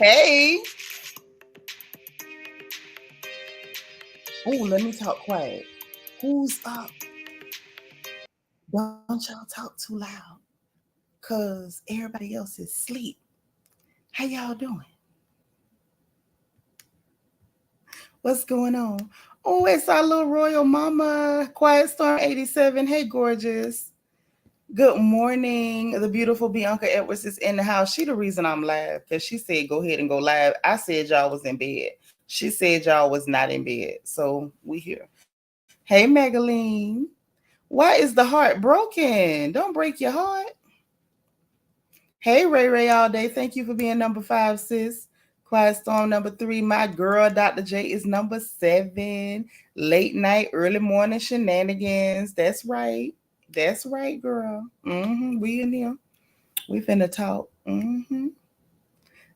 Hey. Oh, let me talk quiet. Who's up? Don't y'all talk too loud. Cause everybody else is asleep. How y'all doing? What's going on? Oh, it's our little royal mama, Quiet Storm 87. Hey, gorgeous. Good morning. The beautiful Bianca Edwards is in the house. She the reason I'm live because she said go ahead and go live. I said y'all was in bed. She said y'all was not in bed. So we here. Hey, Megaline. Why is the heart broken? Don't break your heart. Hey, Ray Ray all day. Thank you for being number 5, sis. Quiet Storm number 3. My girl, Dr. J, is number 7. Late night, early morning shenanigans. That's right. That's right, girl. We in here. We finna talk.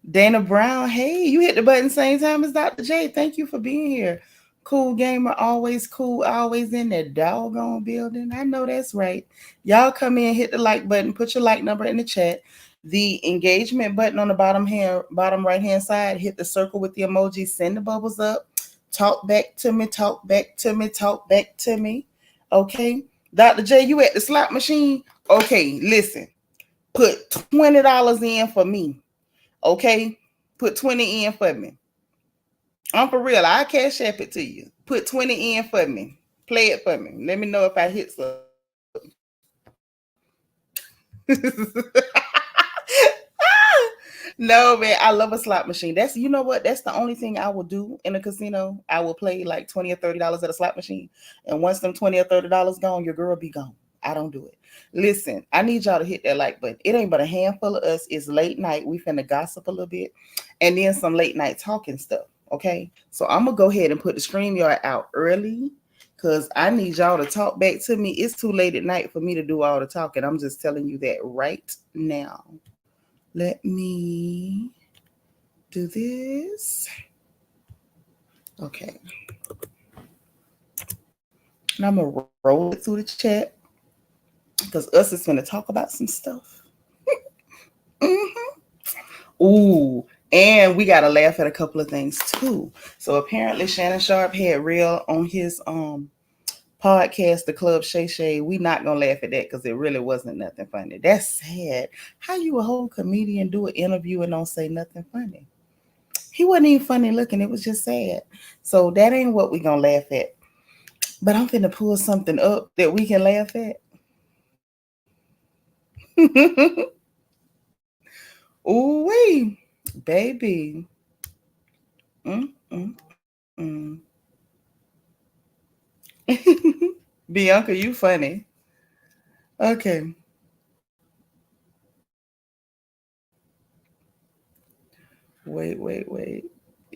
Dana Brown, hey, you hit the button same time as Dr. J. Thank you for being here. Cool gamer, always cool, always in that doggone building. I know that's right. Y'all come in, hit the like button, put your like number in the chat. The engagement button on the bottom right hand side, hit the circle with the emoji, send the bubbles up. Talk back to me, talk back to me, talk back to me. Okay. Dr. J, you at the slot machine? Okay, listen. Put $20 in for me. Okay? Put 20 in for me. I'm for real. I'll cash app it to you. Put 20 in for me. Play it for me. Let me know if I hit something. No, man, I love a slot machine. That's, you know what? That's the only thing I will do in a casino. I will play like $20 or $30 at a slot machine. And once them $20 or $30 gone, your girl be gone. I don't do it. Listen, I need y'all to hit that like button. It ain't but a handful of us. It's late night. We finna gossip a little bit. And then some late night talking stuff. Okay. So I'm gonna go ahead and put the StreamYard out early because I need y'all to talk back to me. It's too late at night for me to do all the talking. I'm just telling you that right now. Let me do this. Okay. And I'm going to roll it through the chat because us is going to talk about some stuff. Ooh, and we got to laugh at a couple of things too. So apparently Shannon Sharp had Rell on his podcast, the club Shay Shay. We not gonna laugh at that because it really wasn't nothing funny. That's sad. How you a whole comedian do an interview and don't say nothing funny? He wasn't even funny looking. It was just sad. So that ain't what we gonna laugh at. But I'm finna pull something up that we can laugh at. Ooh wee, baby. Mm. Bianca, you funny. Okay. Wait.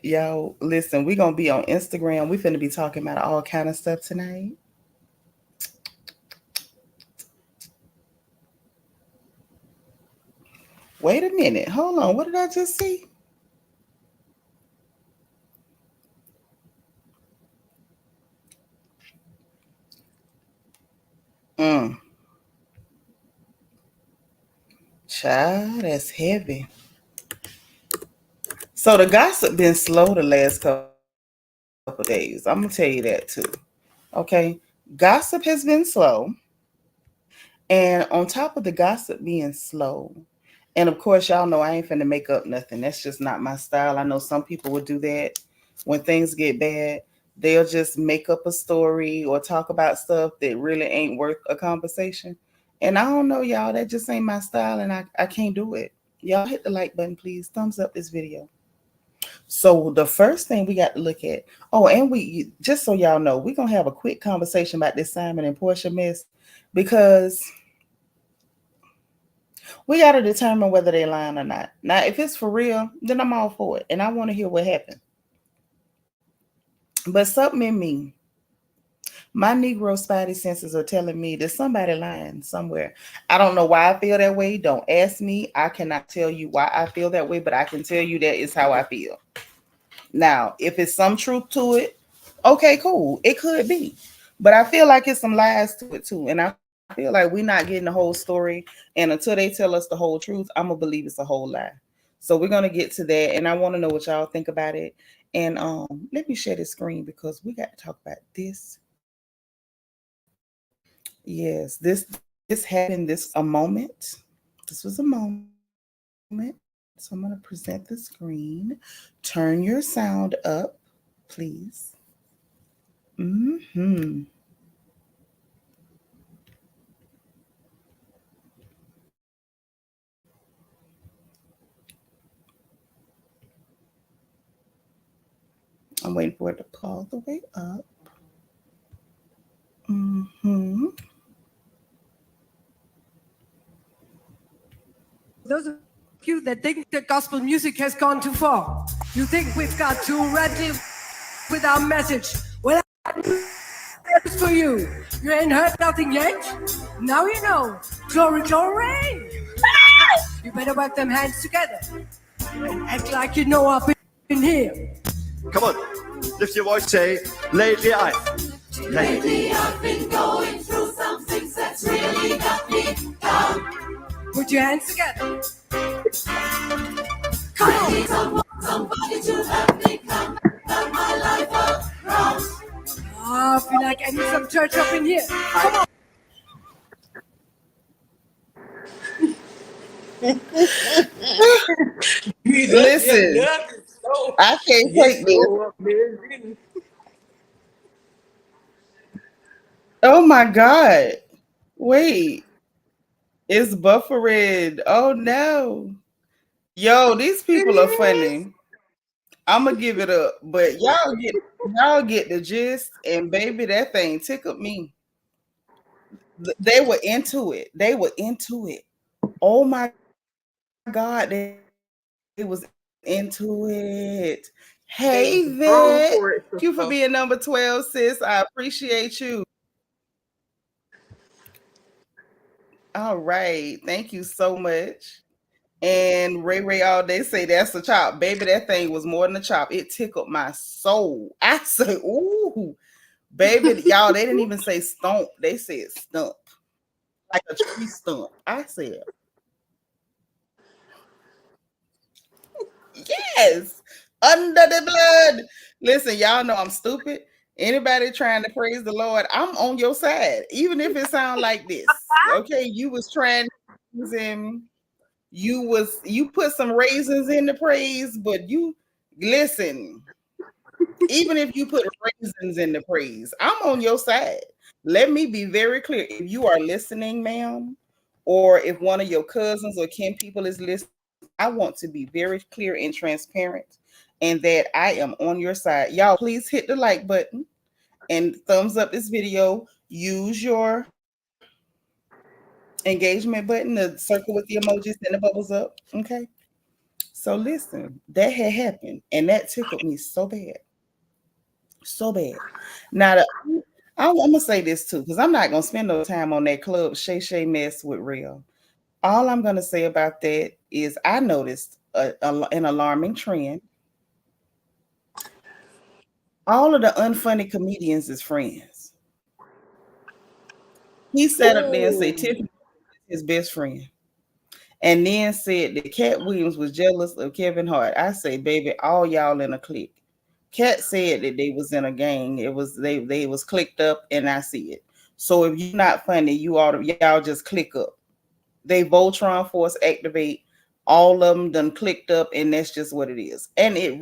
Y'all, listen, we gonna be on Instagram. We finna be talking about all kind of stuff tonight. Wait a minute. Hold on. What did I just see? Mm. Child, that's heavy. So the gossip been slow the last couple days. I'm gonna tell you that too. Okay. Gossip has been slow. And on top of the gossip being slow, and of course, y'all know I ain't finna make up nothing. That's just not my style. I know some people would do that when things get bad. They'll just make up a story or talk about stuff that really ain't worth a conversation. And I don't know, y'all. That just ain't my style, and I can't do it. Y'all hit the like button, please. Thumbs up this video. So the first thing we got to look at, oh, and we just so y'all know, we're gonna have a quick conversation about this Simon and Porsha mess because we got to determine whether they lying or not. Now, if it's for real, then I'm all for it, and I want to hear what happened. But something in me, my Negro spidey senses are telling me there's somebody lying somewhere. I don't know why I feel that way. Don't ask me. I cannot tell you why I feel that way, but I can tell you that is how I feel. Now, if it's some truth to it, okay, cool. It could be. But I feel like it's some lies to it too. And I feel like we're not getting the whole story. And until they tell us the whole truth, I'm going to believe it's a whole lie. So we're gonna get to that, and I want to know what y'all think about it. And let me share the screen because we got to talk about this. Yes, this happened. This a moment. This was a moment. So I'm gonna present the screen. Turn your sound up, please. Hmm. I'm waiting for it to pull all the way up. Hmm. Those of you that think that gospel music has gone too far, you think we've got too radically with our message. Well, that's for you. You ain't heard nothing yet? Now you know. Glory, glory. You better wipe them hands together and act like you know up in here. Come on, lift your voice, say, lately I've been going through some things that's really got me down. Put your hands together. Come on. I need somebody to help me come turn my life around. I feel like I need some church up in here. Come on. Listen, I can't take this. Oh my God. Wait, it's buffering. Oh no. Yo, these people are funny. I'm gonna give it up, but y'all get the gist, and baby, that thing tickled me. They were into it. They were into it. Oh my God, they was into it. Hey, Vet. Thank you for being number 12, sis. I appreciate you. All right. Thank you so much. And Ray all day say that's a chop. Baby, that thing was more than a chop. It tickled my soul. I say, ooh, baby, y'all, they didn't even say stomp. They said stump. Like a tree stump. I said, yes, under the blood. Listen, y'all know I'm stupid. Anybody trying to praise the Lord, I'm on your side, even if it sounds like this. Okay, you was trying and you put some raisins in the praise, but you listen. Even if you put raisins in the praise, I'm on your side. Let me be very clear. If you are listening, ma'am, or if one of your cousins or kin people is listening, I want to be very clear and transparent and that I am on your side. Y'all, please hit the like button and thumbs up this video. Use your engagement button, the circle with the emojis and the bubbles up. Okay. So listen, that had happened and that tickled me so bad. So bad. Now, I'm gonna say this too, because I'm not gonna spend no time on that club Shay Shay mess with Rell. All I'm gonna say about that is I noticed an alarming trend. All of the unfunny comedians is friends. He sat up there and said Tiffany is his best friend, and then said that Katt Williams was jealous of Kevin Hart. I say, baby, all y'all in a clique. Katt said that they was in a gang. It was they was clicked up, and I see it. So if you're not funny, y'all just click up. They Voltron Force activate. All of them done clicked up, and that's just what it is. And it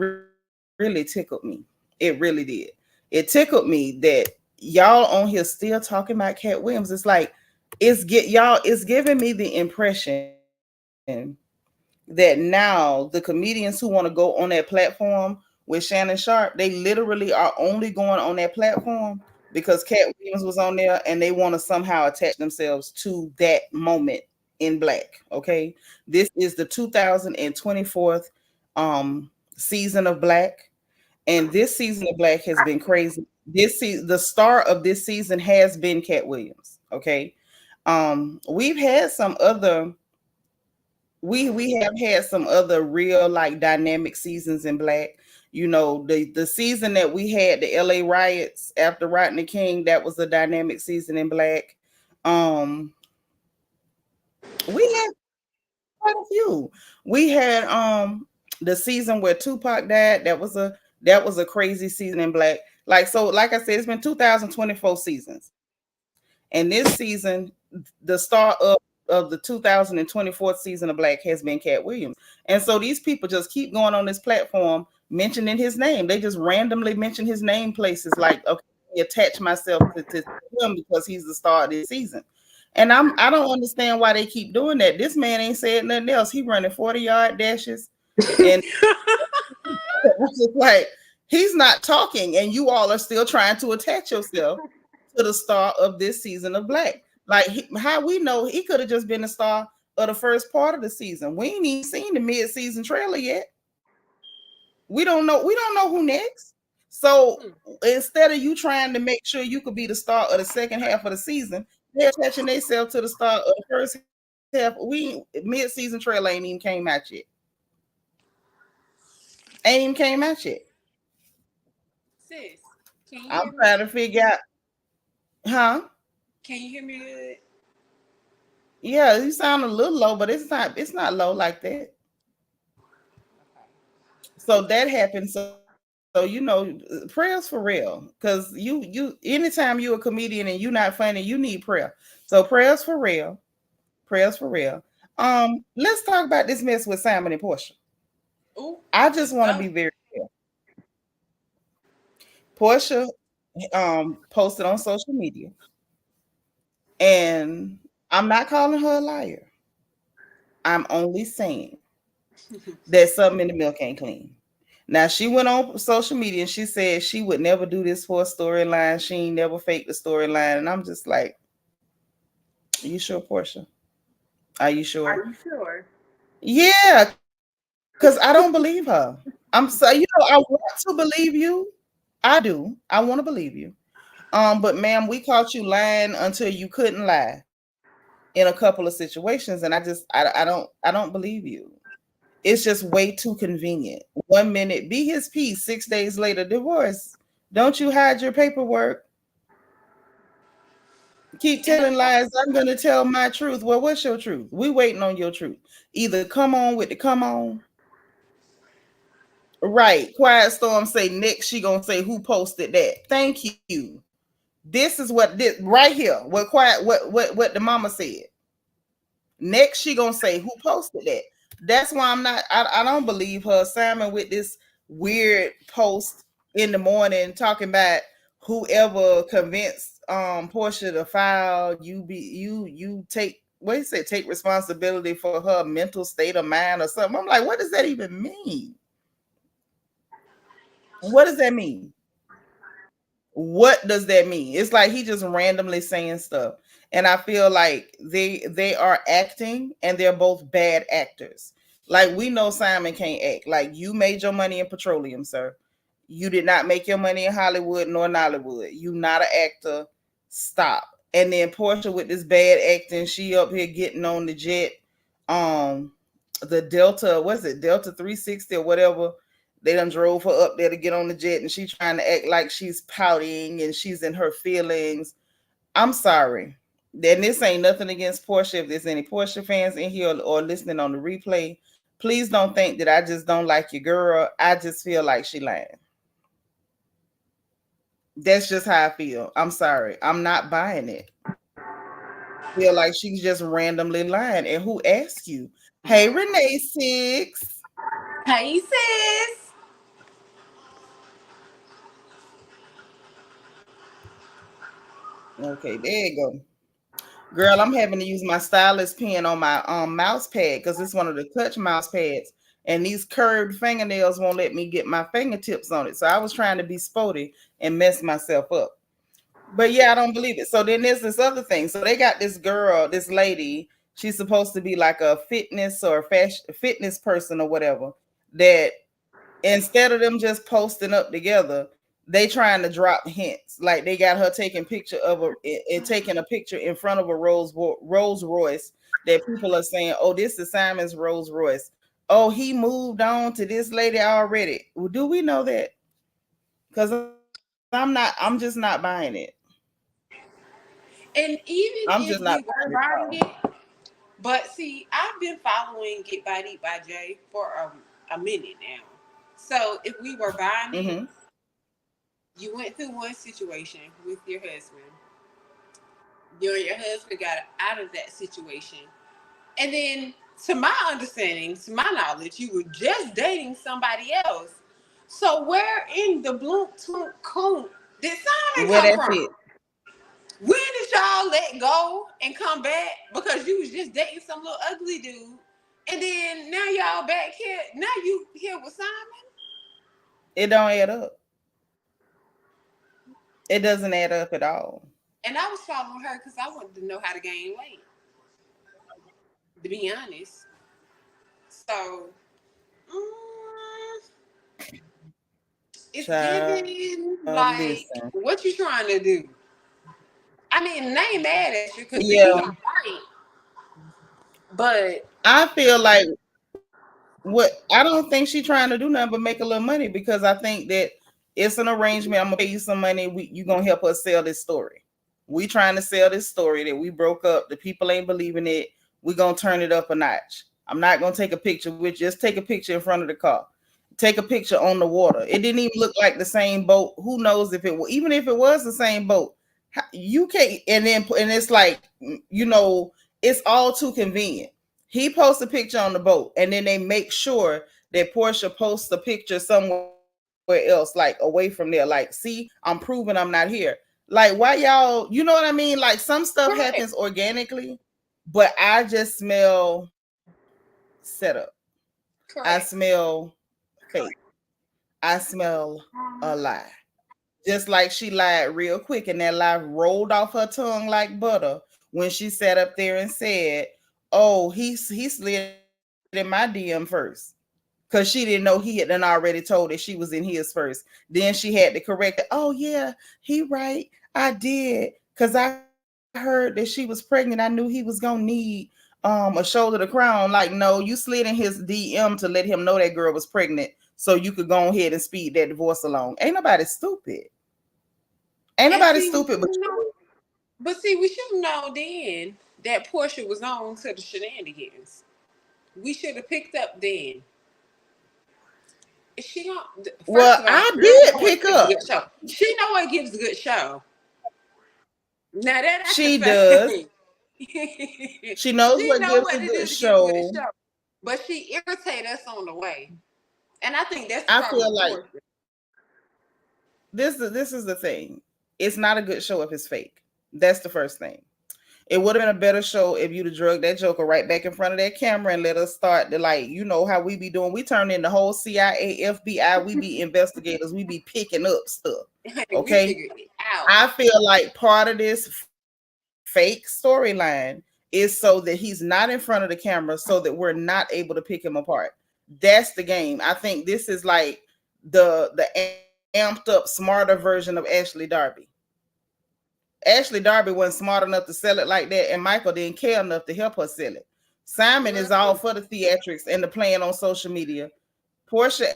really tickled me. It really did. It tickled me that y'all on here still talking about Katt Williams. It's like it's giving me the impression that now the comedians who want to go on that platform with Shannon Sharp, they literally are only going on that platform because Katt Williams was on there and they want to somehow attach themselves to that moment in Black. Okay. This is the 2024 season of Black. And this season of Black has been crazy. The star of this season has been Katt Williams. Okay. We've had some other we have had some other real like dynamic seasons in Black. You know, the season that we had the LA riots after Rodney King, that was a dynamic season in Black. We had quite a few. We had the season where Tupac died. That was a crazy season in Black. Like so, like I said, it's been 2024 seasons, and this season, the star of the 2024 season of Black has been Katt Williams. And so these people just keep going on this platform mentioning his name. They just randomly mention his name places like, okay, attach myself to him because he's the star of this season. And I don't understand why they keep doing that. This man ain't said nothing else. He running 40-yard dashes, and it's just like he's not talking, and you all are still trying to attach yourself to the star of this season of Black. Like how we know he could have just been the star of the first part of the season. We ain't even seen the mid-season trailer yet. We don't know. We don't know who next. So instead of you trying to make sure you could be the star of the second half of the season, they're attaching themselves to the star of the first half. We mid-season trailer ain't even came out yet. Ain't even came out yet. Sis, can you I'm hear me? trying to figure out, huh? Can you hear me good? Yeah, you sound a little low, but it's not low like that. So that happened. So you know, prayers for real. Cause you anytime you a comedian and you not funny, you need prayer. So prayers for real. Prayers for real. Let's talk about this mess with Simon and Porsha. Ooh, I just want to be very clear. Porsha posted on social media, and I'm not calling her a liar. I'm only saying that something in the milk ain't clean. Now she went on social media and she said she would never do this for a storyline. She ain't never faked the storyline. And I'm just like, are you sure, Porsha? Are you sure? are you sure? Yeah, because I don't believe her. I'm so I want to believe you. I do. I want to believe you. But ma'am, we caught you lying until you couldn't lie in a couple of situations, and I don't believe you. It's just way too convenient. 1 minute, be his piece. 6 days later, divorce. Don't you hide your paperwork. Keep And telling lies. I'm gonna tell my truth. Well, what's your truth? We waiting on your truth. Either come on with the come on. Right. Quiet Storm say next she gonna say who posted that. Thank you. This is what this right here. What the mama said. Next, she gonna say who posted that. That's why I'm not. I don't believe her. Simon with this weird post in the morning talking about whoever convinced Porsha to file. You take what he said. Take responsibility for her mental state of mind or something. I'm like, what does that even mean? What does that mean? What does that mean? It's like he just randomly saying stuff. And I feel like they are acting and they're both bad actors. Like we know Simon can't act. Like you made your money in petroleum, sir. You did not make your money in Hollywood nor Nollywood. You not an actor. Stop. And then Porsha with this bad acting, she up here getting on the jet. Um the Delta, what's it, Delta 360 or whatever, they done drove her up there to get on the jet and she trying to act like she's pouting and she's in her feelings. I'm sorry. Then this ain't nothing against Porsha. If there's any Porsha fans in here or listening on the replay, please don't think that I just don't like your girl. I just feel like she lying. That's just how I feel. I'm sorry. I'm not buying it. I feel like she's just randomly lying. And who asked you? Hey, Renee Six. Hey, sis. Okay, there you go. Girl, I'm having to use my stylus pen on my mouse pad because it's one of the touch mouse pads. And these curved fingernails won't let me get my fingertips on it. So I was trying to be sporty and mess myself up. But yeah, I don't believe it. So then there's this other thing. So they got this girl, this lady. She's supposed to be like a fitness or fashion fitness person or whatever. That instead of them just posting up together, they trying to drop hints. Like they got her taking picture of taking a picture in front of a Rolls Royce that people are saying, "Oh, this is Simon's Rolls Royce. Oh, he moved on to this lady already." Well, do we know that? Because I'm just not buying it. And even I'm just if not we buying were it at buying all. it, But see, I've been following Get Bodied by Jay for a minute now. So if we were buying it, you went through one situation with your husband. You and your husband got out of that situation. And then, to my understanding, to my knowledge, you were just dating somebody else. So where in the blue coon did Simon Where come that from? fit? When did y'all let go and come back because you was just dating some little ugly dude, and then now y'all back here? Now you here with Simon? It don't add up. It doesn't add up at all. And I was following her because I wanted to know how to gain weight. To be honest, so it's giving like listen. what you trying to do. I mean, they ain't mad at you because you Yeah, don't right. But I feel like I don't think she's trying to do nothing but make a little money, because I think that it's an arrangement. I'm gonna pay you some money. You gonna help us sell this story. We trying to sell this story that we broke up. The people ain't believing it. We gonna turn it up a notch. I'm not gonna take a picture with, just take a picture in front of the car. Take a picture on the water. It didn't even look like the same boat. Who knows if it was, even if it was the same boat, you can't. And it's like, it's all too convenient. He posts a picture on the boat, and then they make sure that Porsha posts a picture somewhere else, like away from there. Like, see, I'm proving I'm not here. Like, why y'all? You know what I mean? Like, some stuff happens organically, but I just smell setup. correct. I smell fake. I smell a lie. Just like she lied real quick, and that lie rolled off her tongue like butter when she sat up there and said, "Oh, he slid in my DM first," because she didn't know he had done already told that she was in his first. Then she had to correct it. "Oh yeah, he right. I did, because I heard that she was pregnant. I knew he was gonna need a shoulder to cry on." Like, no, you slid in his DM to let him know that girl was pregnant, so you could go ahead and speed that divorce along. Ain't nobody stupid. Ain't nobody stupid, But see, we should have known then that Porsha was on to the shenanigans. We should have picked up then. She don't. well, I did pick up. She know what gives a good show. Now that I She can does. say. She knows She what know gives what a to good do to show. give a good show. But she irritates us on the way. And I think that's the I problem feel with like Porsha. this is the thing. It's not a good show if it's fake. That's the first thing. It would have been a better show if you'd have drugged that joker right back in front of that camera and let us start to, like, you know how we be doing. We turn in the whole CIA, FBI. We be investigators. We be picking up stuff. Okay. We figured it out. I feel like part of this fake storyline is so that he's not in front of the camera, so that we're not able to pick him apart. That's the game. I think this is like the amped up, smarter version of Ashley Darby. Ashley Darby wasn't smart enough to sell it like that, and Michael didn't care enough to help her sell it. Simon is all for the theatrics and the playing on social media. Porsha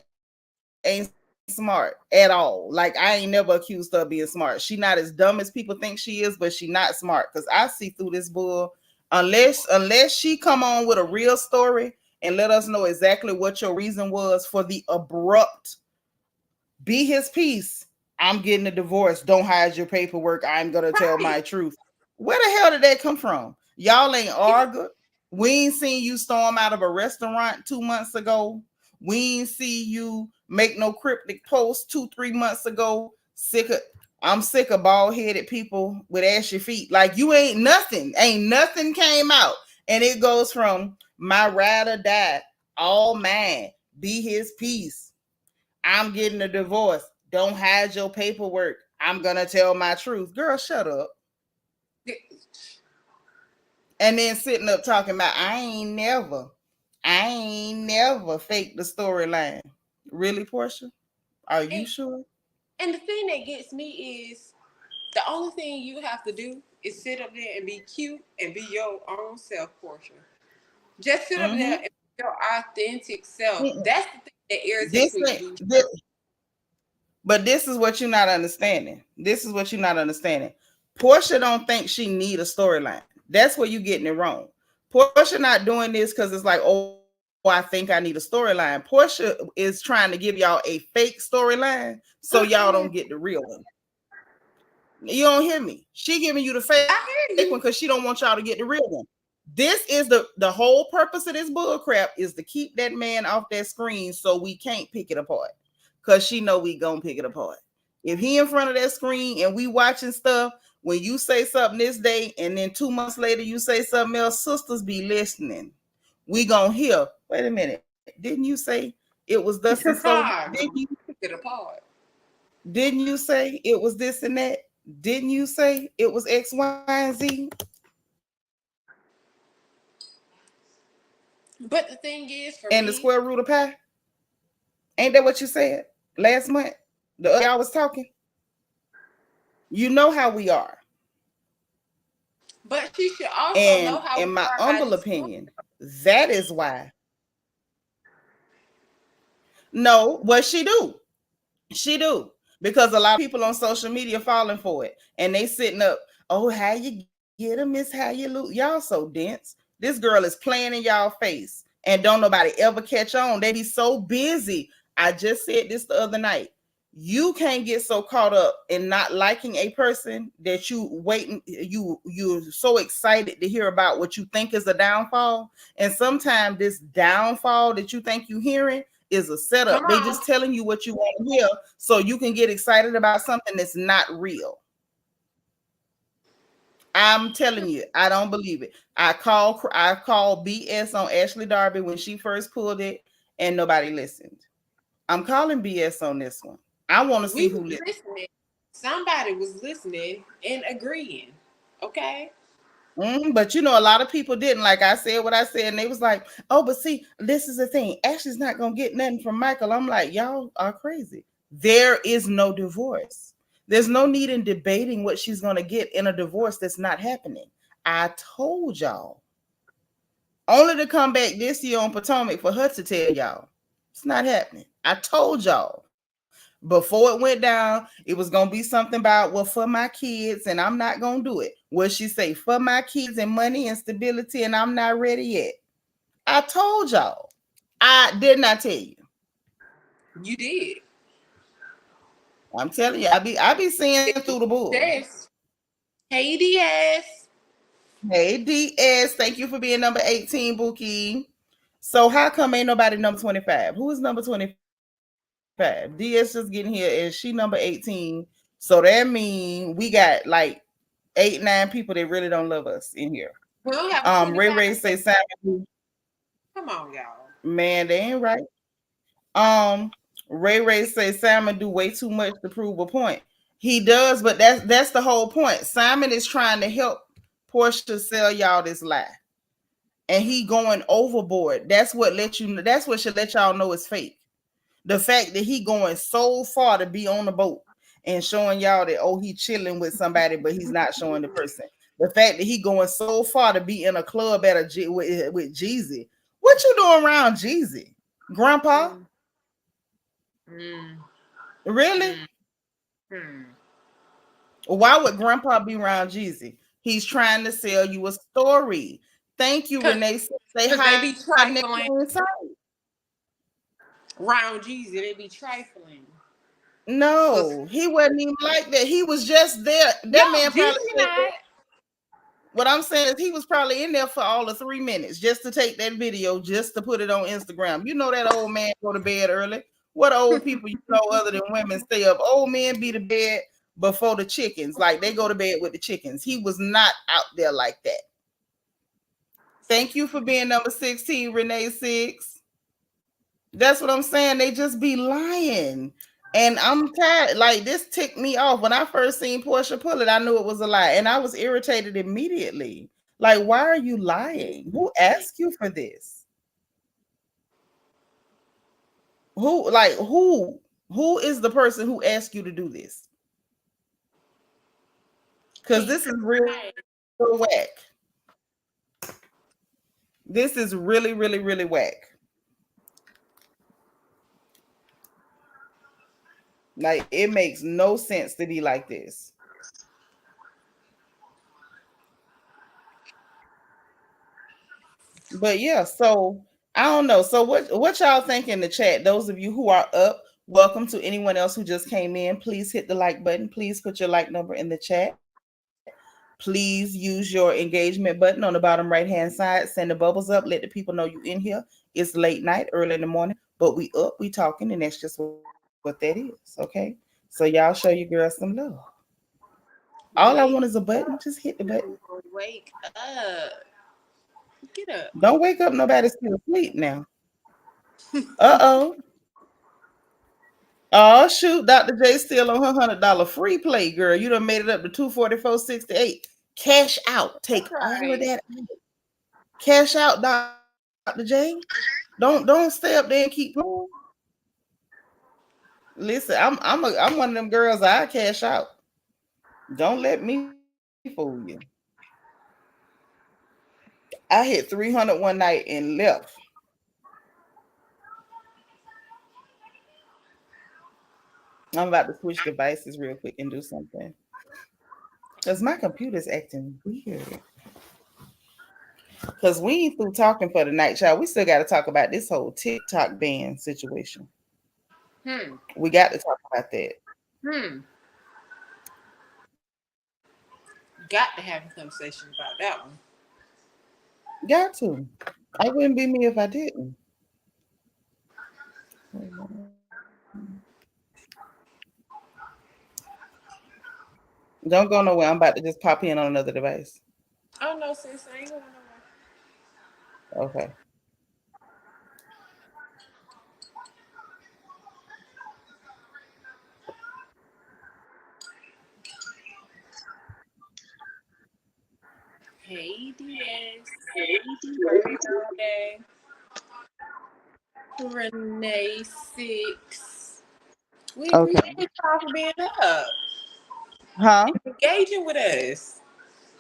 ain't smart at all. Like, I ain't never accused her of being smart. She not as dumb as people think she is, but she not smart, because I see through this bull. Unless she come on with a real story and let us know exactly what your reason was for the abrupt be his piece. I'm getting a divorce. Don't hide your paperwork. I'm gonna tell my truth. Where the hell did that come from? Y'all ain't argued. We ain't seen you storm out of a restaurant 2 months ago. We ain't see you make no cryptic posts 2-3 months ago. I'm sick of bald-headed people with ashy feet. Like, you ain't nothing. Ain't nothing came out. And it goes from my ride or die, all mine, be his piece. I'm getting a divorce. Don't hide your paperwork. I'm gonna tell my truth. Girl, shut up. And then sitting up talking about I ain't never faked the storyline. Really, Porsha? Are you sure? And the thing that gets me is the only thing you have to do is sit up there and be cute and be your own self, Porsha. Just sit up there and be your authentic self. That's the thing that irritates me. But this is what you're not understanding. Porsha don't think she need a storyline. That's where you're getting it wrong. Porsha not doing this because it's like, oh, I think I need a storyline. Porsha is trying to give y'all a fake storyline so y'all don't get the real one. You don't hear me. She giving you the fake one because she don't want y'all to get the real one. This is the whole purpose of this bull crap is to keep that man off that screen so we can't pick it apart. Because she know we gonna pick it apart. If he in front of that screen and we watching stuff, when you say something this day and then 2 months later you say something else, sisters be listening. We gonna hear, wait a minute, didn't you say it was thus and so? Didn't you pick it apart? Didn't you say it was this and that? Didn't you say it was X, Y, and Z? But the thing is, for and me, the square root of pi. Ain't that what you said last month? The other y'all was talking. You know how we are. But she should also And know how. In my humble opinion, that is why. No, what she do? She do. Because a lot of people on social media falling for it. And they sitting up, oh, how you get them is how you lose. Y'all so dense. This girl is playing in y'all face. And don't nobody ever catch on. They be so busy. I just said this the other night. You can't get so caught up in not liking a person that you're so excited to hear about what you think is a downfall. And sometimes this downfall that you think you're hearing is a setup. They just telling you what you want to hear so you can get excited about something that's not real. I'm telling you, I don't believe it. I called BS on Ashley Darby when she first pulled it and nobody listened. I'm calling BS on this one. I want to see who listened. Somebody was listening and agreeing. Okay. But you know, a lot of people didn't. Like I said what I said, and they was like, oh, but see, this is the thing. Ashley's not going to get nothing from Michael. I'm like, y'all are crazy. There is no divorce. There's no need in debating what she's going to get in a divorce that's not happening. I told y'all. Only to come back this year on Potomac for her to tell y'all. It's not happening. I told y'all. Before it went down, it was going to be something about, well, for my kids, and I'm not going to do it. What she say? For my kids and money and stability, and I'm not ready yet. I told y'all. I did not tell you. You did. I'm telling you, I be seeing through the bull. Hey, DS. Hey, DS. Thank you for being number 18, Bookie. So how come ain't nobody number 25? Who is number 25? DS just getting here and she number 18. So that means we got like 8-9 people that really don't love us in here. Ray say Simon. Come on, y'all. Man, they ain't right. Ray say Simon do way too much to prove a point. He does, but that's the whole point. Simon is trying to help Porsha sell y'all this lie. And he going overboard. That's what should let y'all know it's fake. The fact that he going so far to be on the boat and showing y'all that, oh, he chilling with somebody, but he's not showing the person. The fact that he going so far to be in a club at with Jeezy. What you doing around Jeezy? Grandpa? Really? Why would Grandpa be around Jeezy? He's trying to sell you a story. Thank you, Renee. Say hi. They be trifling. Around Jeezy, they be trifling. No, he wasn't even like that. He was just there. That man probably. What I'm saying is he was probably in there for all of 3 minutes just to take that video, just to put it on Instagram. You know that old man go to bed early. What old people you know other than women stay up? Old men be to bed before the chickens. Like they go to bed with the chickens. He was not out there like that. Thank you for being number 16, Renee 6. That's what I'm saying. They just be lying. And I'm tired. Like this ticked me off. When I first seen Porsha pull it, I knew it was a lie. And I was irritated immediately. Like, why are you lying? Who asked you for this? Who is the person who asked you to do this? Because this is really whack. This is really, really, really whack. Like, it makes no sense to be like this. But yeah, so I don't know. So what y'all think in the chat? Those of you who are up, welcome. To anyone else who just came in, please hit the like button. Please put your like number in the chat. Please use your engagement button on the bottom right hand side. Send the bubbles up. Let the people know you in here. It's late night, early in the morning, but we up, we talking, and that's just what that is. Okay. So y'all show your girls some love. All I want is a Wake button. Just up. hit the button. Wake up. Get up. Don't wake up. Nobody's still asleep now. Uh-oh. Oh shoot, Dr. J still on her $100 free play, girl. You done made it up to 244.68. Cash out. Take That's all of right. that out. Cash out, Dr. J. Don't stay up there and keep playing. Listen, I'm one of them girls. I cash out. Don't let me fool you. I hit 300 one night and left. I'm about to switch devices real quick and do something. Because my computer's acting weird. Because we ain't through talking for the night, child. We still got to talk about this whole TikTok ban situation. Hmm. We got to talk about that. Hmm. Got to have a conversation about that one. Got to. I wouldn't be me if I didn't. Don't go nowhere. I'm about to just pop in on another device. Oh no, sis, I ain't going nowhere. Okay. Hey DS. Birthday all day. Renee 6. We Okay. appreciate y'all for being up Huh? and engaging with us.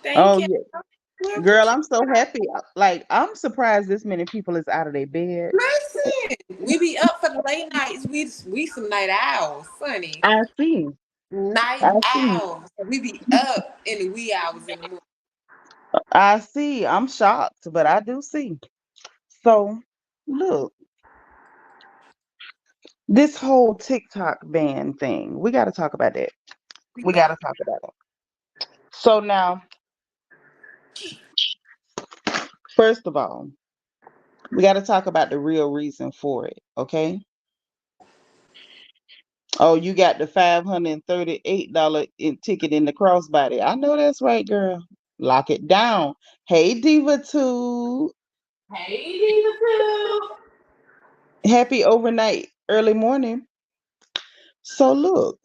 Thank Oh, you. yeah. We Girl, appreciate I'm so happy. Like, I'm surprised this many people is out of their bed. Listen, we be up for the late nights. We some night owls, funny. I see. Night I see. owls. We be up in the wee hours in the morning. I see. I'm shocked, but I do see. So, look, this whole TikTok ban thing, we got to talk about that. We We got to got talk about it. So, now, first of all, we got to talk about the real reason for it, okay? Oh, you got the $538 ticket in the crossbody. I know that's right, girl. Lock it down. Hey, Diva 2. Hey, Diva too. Happy overnight, early morning. So, look,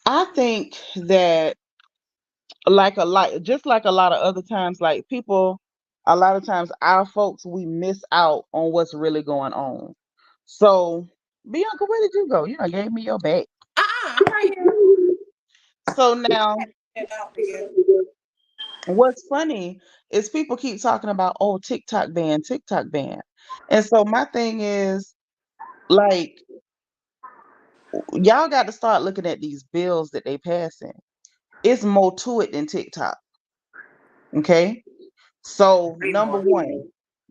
I think that just like a lot of other times, like people, a lot of times our folks, we miss out on what's really going on. So, Bianca, where did you go? You done gave me your back. I'm right here. So now, Get out together. what's funny is people keep talking about, oh, TikTok ban, TikTok ban. And so my thing is, like, y'all got to start looking at these bills that they passing. It's more to it than TikTok. Okay. So Way number more. one,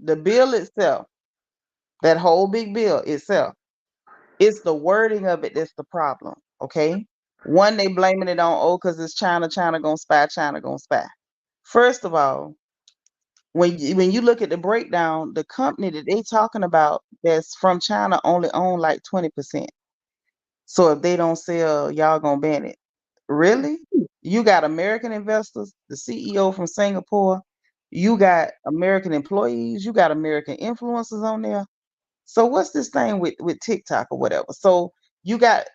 the bill itself, that whole big bill itself, it's the wording of it that's the problem. Okay. One, they blaming it on, oh, because it's China, China gonna spy, China gonna spy. First of all, when you look at the breakdown, the company that they talking about that's from China only own like 20%. So if they don't sell, y'all gonna ban it. Really? You got American investors, the CEO from Singapore, you got American employees, you got American influencers on there. So what's this thing with TikTok or whatever? So you got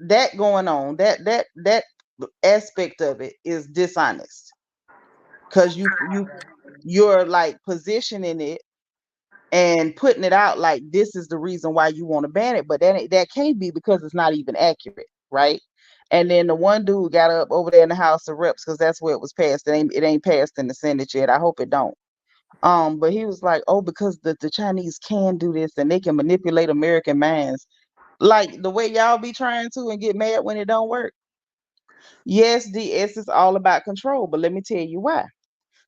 that going on. That aspect of it is dishonest because you're like positioning it and putting it out like this is the reason why you want to ban it, but that can't be because it's not even accurate, right? And then the one dude got up over there in the House of Reps because that's where it was passed. It ain't passed in the Senate yet. I hope it don't. But he was like, oh, because the Chinese can do this and they can manipulate American minds, like the way y'all be trying to and get mad when it don't work. Yes, DS is all about control, but let me tell you why.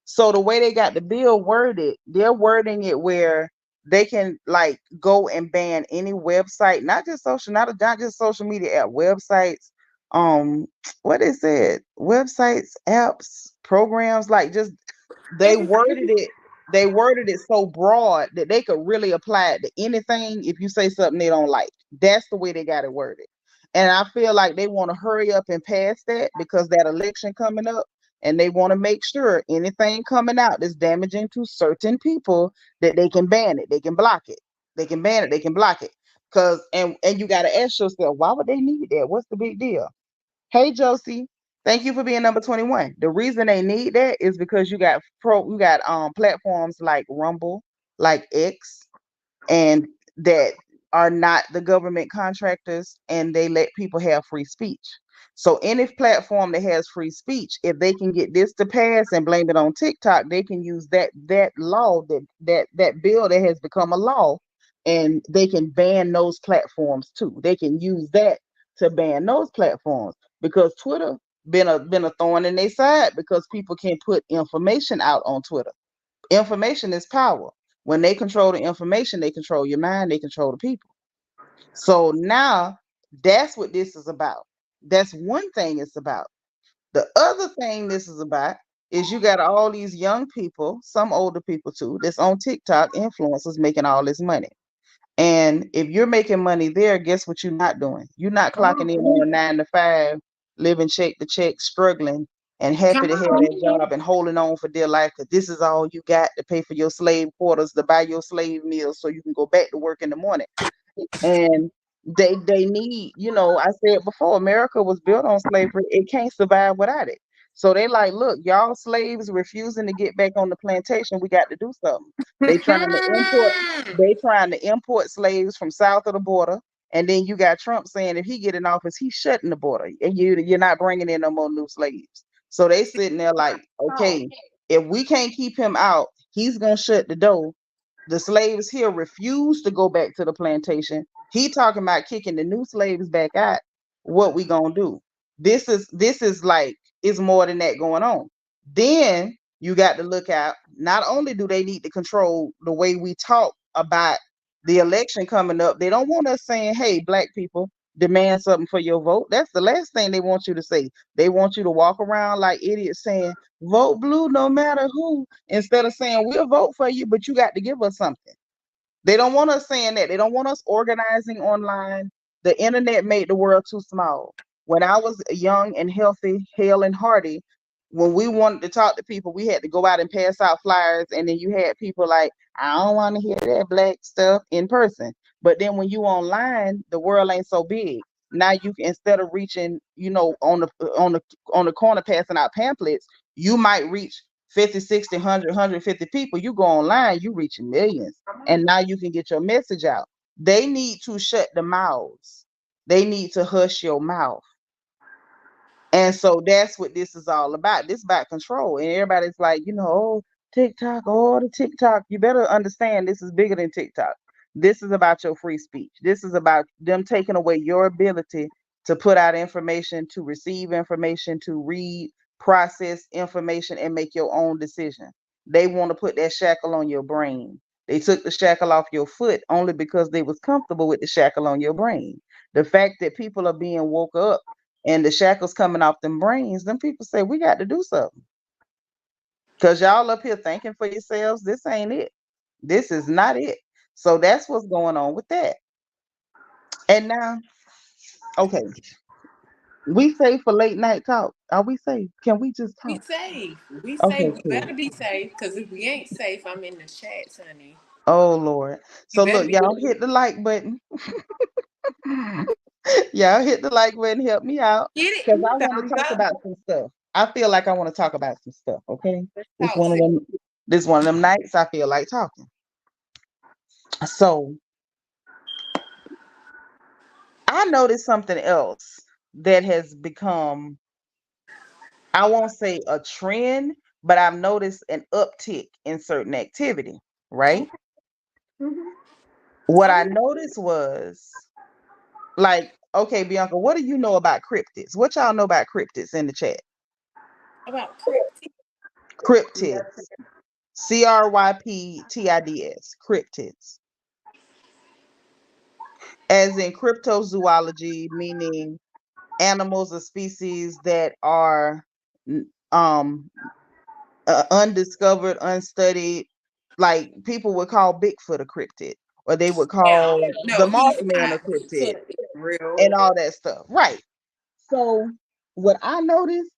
So the way they got the bill worded, they're wording it where they can like go and ban any website, not just social media app, websites, um, what is it? Websites, apps, programs, like just they worded Everything. it they worded it so broad that they could really apply it to anything if you say something they don't like. That's the way they got it worded. And I feel like they want to hurry up and pass that because that election coming up, and they want to make sure anything coming out that's damaging to certain people that they can ban it, they can block it. They can ban it, they can block it. Cause and you gotta ask yourself, why would they need that? What's the big deal? Hey Josie, thank you for being number 21. The reason they need that is because you got platforms like Rumble, like X, and that are not the government contractors, and they let people have free speech. So any platform that has free speech, if they can get this to pass and blame it on TikTok, they can use that law, that bill that has become a law, and they can ban those platforms too. They can use that to ban those platforms because Twitter been a thorn in their side because people can put information out on Twitter. Information is power. When they control the information, they control your mind, they control the people. So now that's what this is about. That's one thing it's about. The other thing this is about is you got all these young people, some older people too, that's on TikTok, influencers making all this money. And if you're making money there, guess what you're not doing? You're not Come on. clocking in on a 9 to 5, living check to check, struggling and happy Come to have on. that job and holding on for dear life because this is all you got to pay for your slave quarters, to buy your slave meals so you can go back to work in the morning. And they need, I said before, America was built on slavery. It can't survive without it. So they like, look, y'all slaves refusing to get back on the plantation. We got to do something. They trying to import they trying to import slaves from south of the border. And then you got Trump saying if he get in office, he's shutting the border. And you're not bringing in no more new slaves. So they sitting there like, okay, if we can't keep him out, he's gonna shut the door. The slaves here refuse to go back to the plantation. He talking about kicking the new slaves back out. What we gonna do? This is like it's more than that going on. Then you got to look out. Not only do they need to control the way we talk about the election coming up, they don't want us saying, "Hey, black people, demand something for your vote." That's the last thing they want you to say. They want you to walk around like idiots saying, "Vote blue no matter who," instead of saying, "We'll vote for you, but you got to give us something." They don't want us saying that. They don't want us organizing online. The internet made the world too small. When I was young and healthy, hale and hearty, when we wanted to talk to people, we had to go out and pass out flyers. And then you had people like, I don't want to hear that black stuff in person. But then when you online, the world ain't so big. Now you can, instead of reaching, on the corner passing out pamphlets, you might reach 50, 60, 100, 150 people. You go online, you reaching millions. And now you can get your message out. They need to shut the mouths. They need to hush your mouth. And so that's what this is all about. This about control. And everybody's like, oh, TikTok, oh, the TikTok. You better understand this is bigger than TikTok. This is about your free speech. This is about them taking away your ability to put out information, to receive information, to read, process information, and make your own decision. They want to put that shackle on your brain. They took the shackle off your foot only because they was comfortable with the shackle on your brain. The fact that people are being woke up and the shackles coming off them brains, them people say, we got to do something. Because y'all up here thinking for yourselves, this ain't it. This is not it. So that's what's going on with that. And now, okay, we safe for late night talk. Are we safe? Can we just We talk? safe. We Okay, safe. We cool. better be safe. Because if we ain't safe, I'm in the chats, honey. Oh, Lord. You So better look, be. y'all hit the like button. Y'all hit the like button. Help me out. Get Because it. I want to Thumbs talk up. about some stuff. I feel like I want to talk about some stuff, okay? Let's This talk. one of Sis. them, this one of them nights I feel like talking. So I noticed something else that has become, I won't say a trend, but I've noticed an uptick in certain activity, right? Mhm. What I I'm noticed was like, okay, Bianca, what do you know about cryptids? What y'all know about cryptids in the chat? about cryptids. Cryptids. Cryptids. Cryptids. As in cryptozoology, meaning animals or species that are um undiscovered, unstudied. Like people would call Bigfoot a cryptid, or they would Yeah. call the No, he's Mothman a not. cryptid, Bigfoot is real. and all that stuff. Right. So what I noticed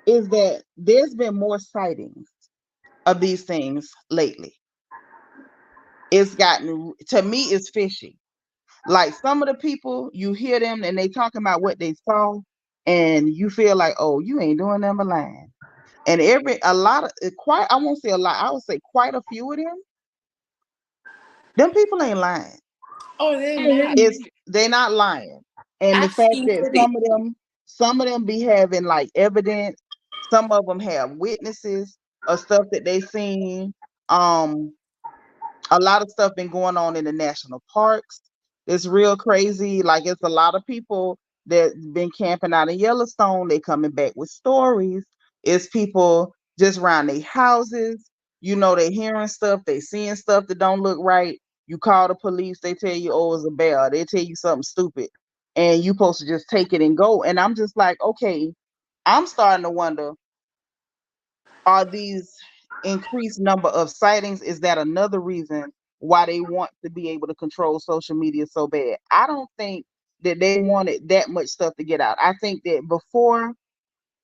is that there's been more sightings of these things lately. It's gotten, to me, it's fishy. Like some of the people, you hear them and they talking about what they saw, and you feel like, oh, you ain't doing them a line. And a lot of quite, I won't say a lot, I would say quite a few of them people ain't lying. Oh, they're not. They're not lying. And the I've fact seen that footage. some of them be having like evidence, some of them have witnesses of stuff that they seen. Um, a lot of stuff been going on in the national parks. It's real crazy. Like it's a lot of people that been camping out in Yellowstone. They coming back with stories. It's people just around their houses. You know, they hearing stuff, they seeing stuff that don't look right. You call the police, they tell you, oh, it's a bear. They tell you something stupid. And you supposed to just take it and go. And I'm just like, okay, I'm starting to wonder, are these increased number of sightings, is that another reason why they want to be able to control social media so bad? I don't think that they wanted that much stuff to get out. I think that before,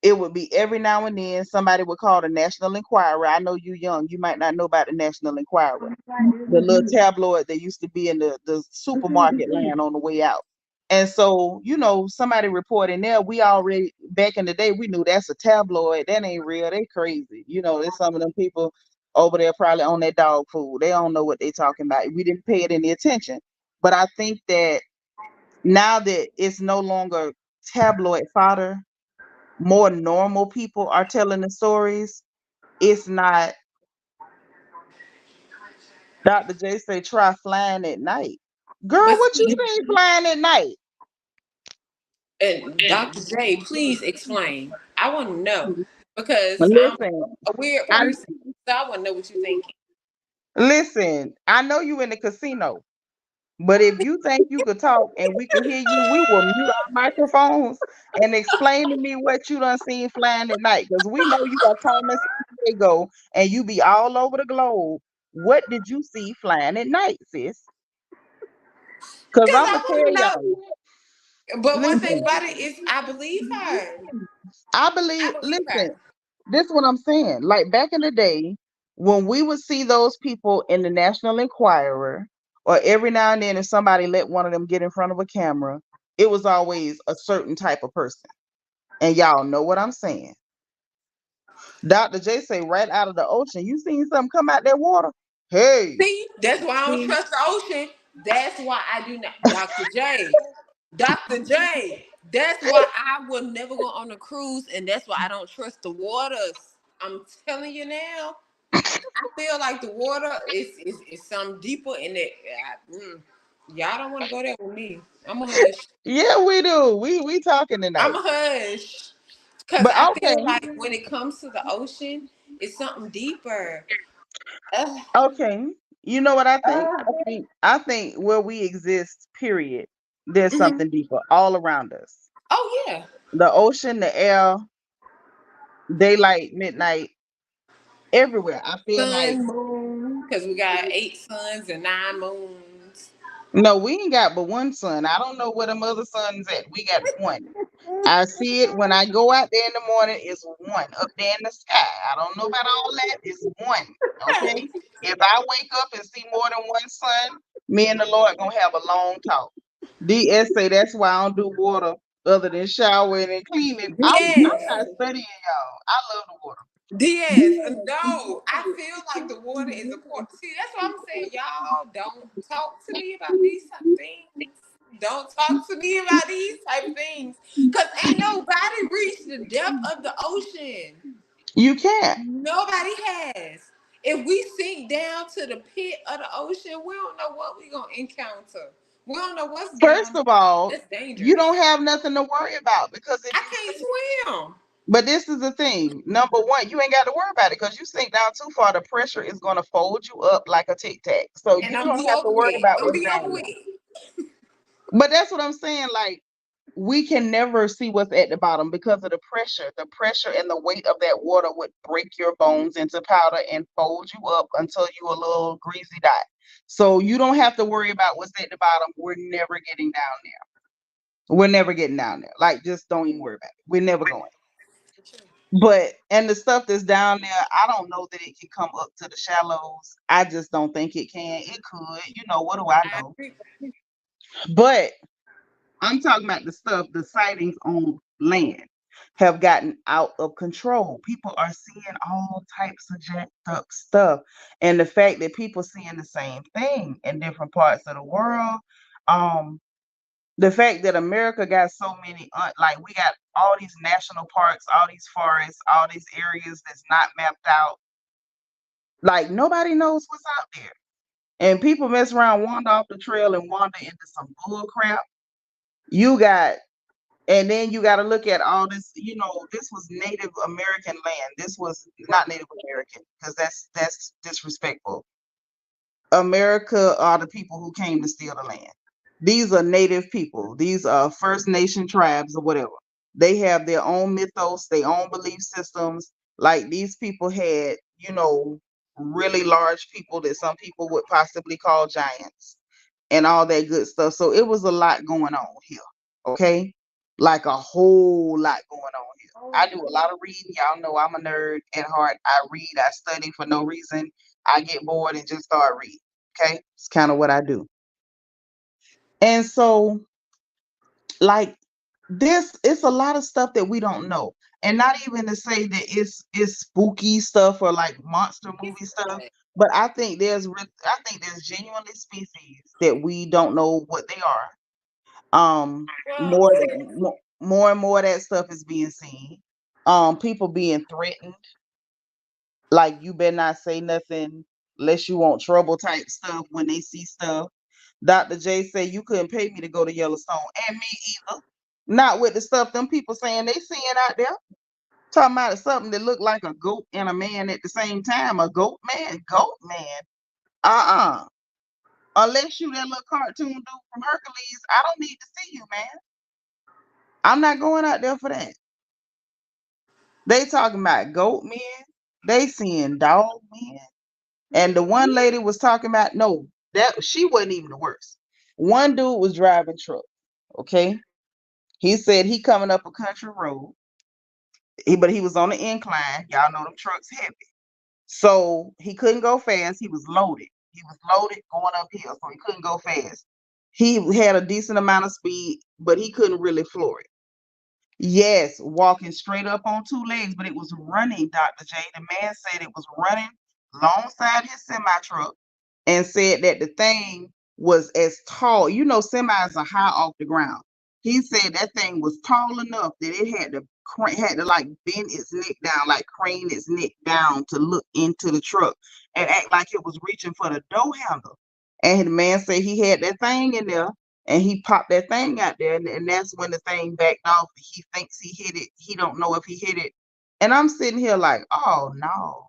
it would be every now and then somebody would call the National Enquirer. I know you young, you might not know about the National Enquirer, the little tabloid that used to be in the supermarket line on the way out. And so, you know, somebody reporting there, we already, back in the day, we knew that's a tabloid. That ain't real. They crazy. You know, there's some of them people over there probably on that dog food. They don't know what they talking about. We didn't pay it any attention. But I think that now that it's no longer tabloid fodder, more normal people are telling the stories. It's not. Dr. J say try flying at night. Girl, But what you see, saying flying at night? and Dr. J, please explain. I want to know because I'm Listen, a weird I person, so I want to know what you're thinking. listen. I know you in the casino, but if you think you could talk and we could hear you, we will mute our microphones and explain to me what you done seen flying at night. Because we know you are Carmen San Diego and you be all over the globe. What did you see flying at night, sis? Because Because I'm I gonna want tell to know. y'all. But one thing Listen, about it is, I believe her. I I believe. believe Listen, her. this is what I'm saying. Like back in the day, when we would see those people in the National Enquirer, or every now and then, if somebody let one of them get in front of a camera, it was always a certain type of person. And y'all know what I'm saying. Dr. J say right out of the ocean, you seen something come out that water? Hey, See, that's why I don't trust the ocean. That's why I do not, Dr. J. Dr. J. That's why I will never go on a cruise, and that's why I don't trust the waters. I'm telling you now. I feel like the water is something deeper in it. Y'all don't want to go there with me. I'm a hush. yeah, we do. We talking I'm tonight. a hush. Because But I okay, feel like when it comes to the ocean, it's something deeper. Ugh. okay. You know what I think? I think where we exist, period, there's Mhm. something deeper all around us. Oh, yeah. The ocean, the air, daylight, midnight, everywhere. I feel like Sun, moon. Because we got 8 suns and 9 moons. no, we ain't got but one sun. I don't know where them other suns at. We got one. I see it when I go out there in the morning. It's one up there in the sky. I don't know about all that. It's one. Okay. If I wake up and see more than one sun, me and the Lord gonna have a long talk. DS say that's why I don't do water other than showering and cleaning. I'm Yes. not studying y'all. I love the water. Yes. No, I feel like the water is important. See, that's what I'm saying. Y'all don't talk to me about these type of things. Don't talk to me about these type of things. Because ain't nobody reached the depth of the ocean. You can't. Nobody has. If we sink down to the pit of the ocean, we don't know what we're going to encounter. We don't know what's First down there. of all, That's you dangerous. don't have nothing to worry about because if I you can't sink, swim. But this is the thing. Number one, you ain't got to worry about it because you sink down too far, the pressure is going to fold you up like a tic tac. So And you I'm don't have to so worry weak. about I'm what's beyond down there. weak. But that's what I'm saying. Like, we can never see what's at the bottom because of the pressure. The pressure and the weight of that water would break your bones into powder and fold you up until you a little greasy dot. So you don't have to worry about what's at the bottom. We're never getting down there. We're never getting down there. Like, just don't even worry about it. We're never going. But and the stuff that's down there, I don't know that it can come up to the shallows. I just don't think it can. It could. You know, what do I know? But I'm talking about the stuff, the sightings on land have gotten out of control. People are seeing all types of jacked up stuff. And the fact that people seeing the same thing in different parts of the world, um, the fact that America got so many, like we got all these national parks, all these forests, all these areas that's not mapped out. Like nobody knows what's out there. And people mess around, wander off the trail and wander into some bull crap. You got And then you got to look at all this, this was Native American land. This was not Native American because that's disrespectful. America are the people who came to steal the land. These are Native people. These are First Nation tribes or whatever. They have their own mythos, their own belief systems. Like these people had, really large people that some people would possibly call giants and all that good stuff. So it was a lot going on here. Okay. Like a whole lot going on here. I do a lot of reading. Y'all know I'm a nerd at heart. I read, I study for no reason. I get bored and just start reading. Okay. It's kind of what I do. And so, like, it's a lot of stuff that we don't know. And not even to say that it's spooky stuff or like monster movie stuff. But I think there's genuinely species that we don't know what they are. More and more of that stuff is being seen. People being threatened, like you better not say nothing unless you want trouble type stuff when they see stuff. Dr. J said you couldn't pay me to go to Yellowstone, and me either. Not with the stuff them people saying they seeing out there. Talking about something that looked like a goat and a man at the same time. A goat man. Uh-uh. Unless you that little cartoon dude from Hercules, I don't need to see you, man. I'm not going out there for that. They talking about goat men. They seeing dog men. And the one lady was talking about, no, that she wasn't even the worst. One dude was driving truck. Okay. He said he coming up a country road. But he was on the incline. Y'all know them trucks heavy. So he couldn't go fast. He was loaded. He was loaded going uphill. So he couldn't go fast. He had a decent amount of speed, but he couldn't really floor it. Yes, walking straight up on two legs, but it was running, Dr. J. The man said it was running alongside his semi truck and said that the thing was as tall. You know, semis are high off the ground. He said that thing was tall enough that it had to like bend its neck down, like crane its neck down to look into the truck and act like it was reaching for the door handle. And the man said he had that thing in there and he popped that thing out there, and that's when the thing backed off. He thinks he hit it. He don't know if he hit it. And I'm sitting here like, oh no.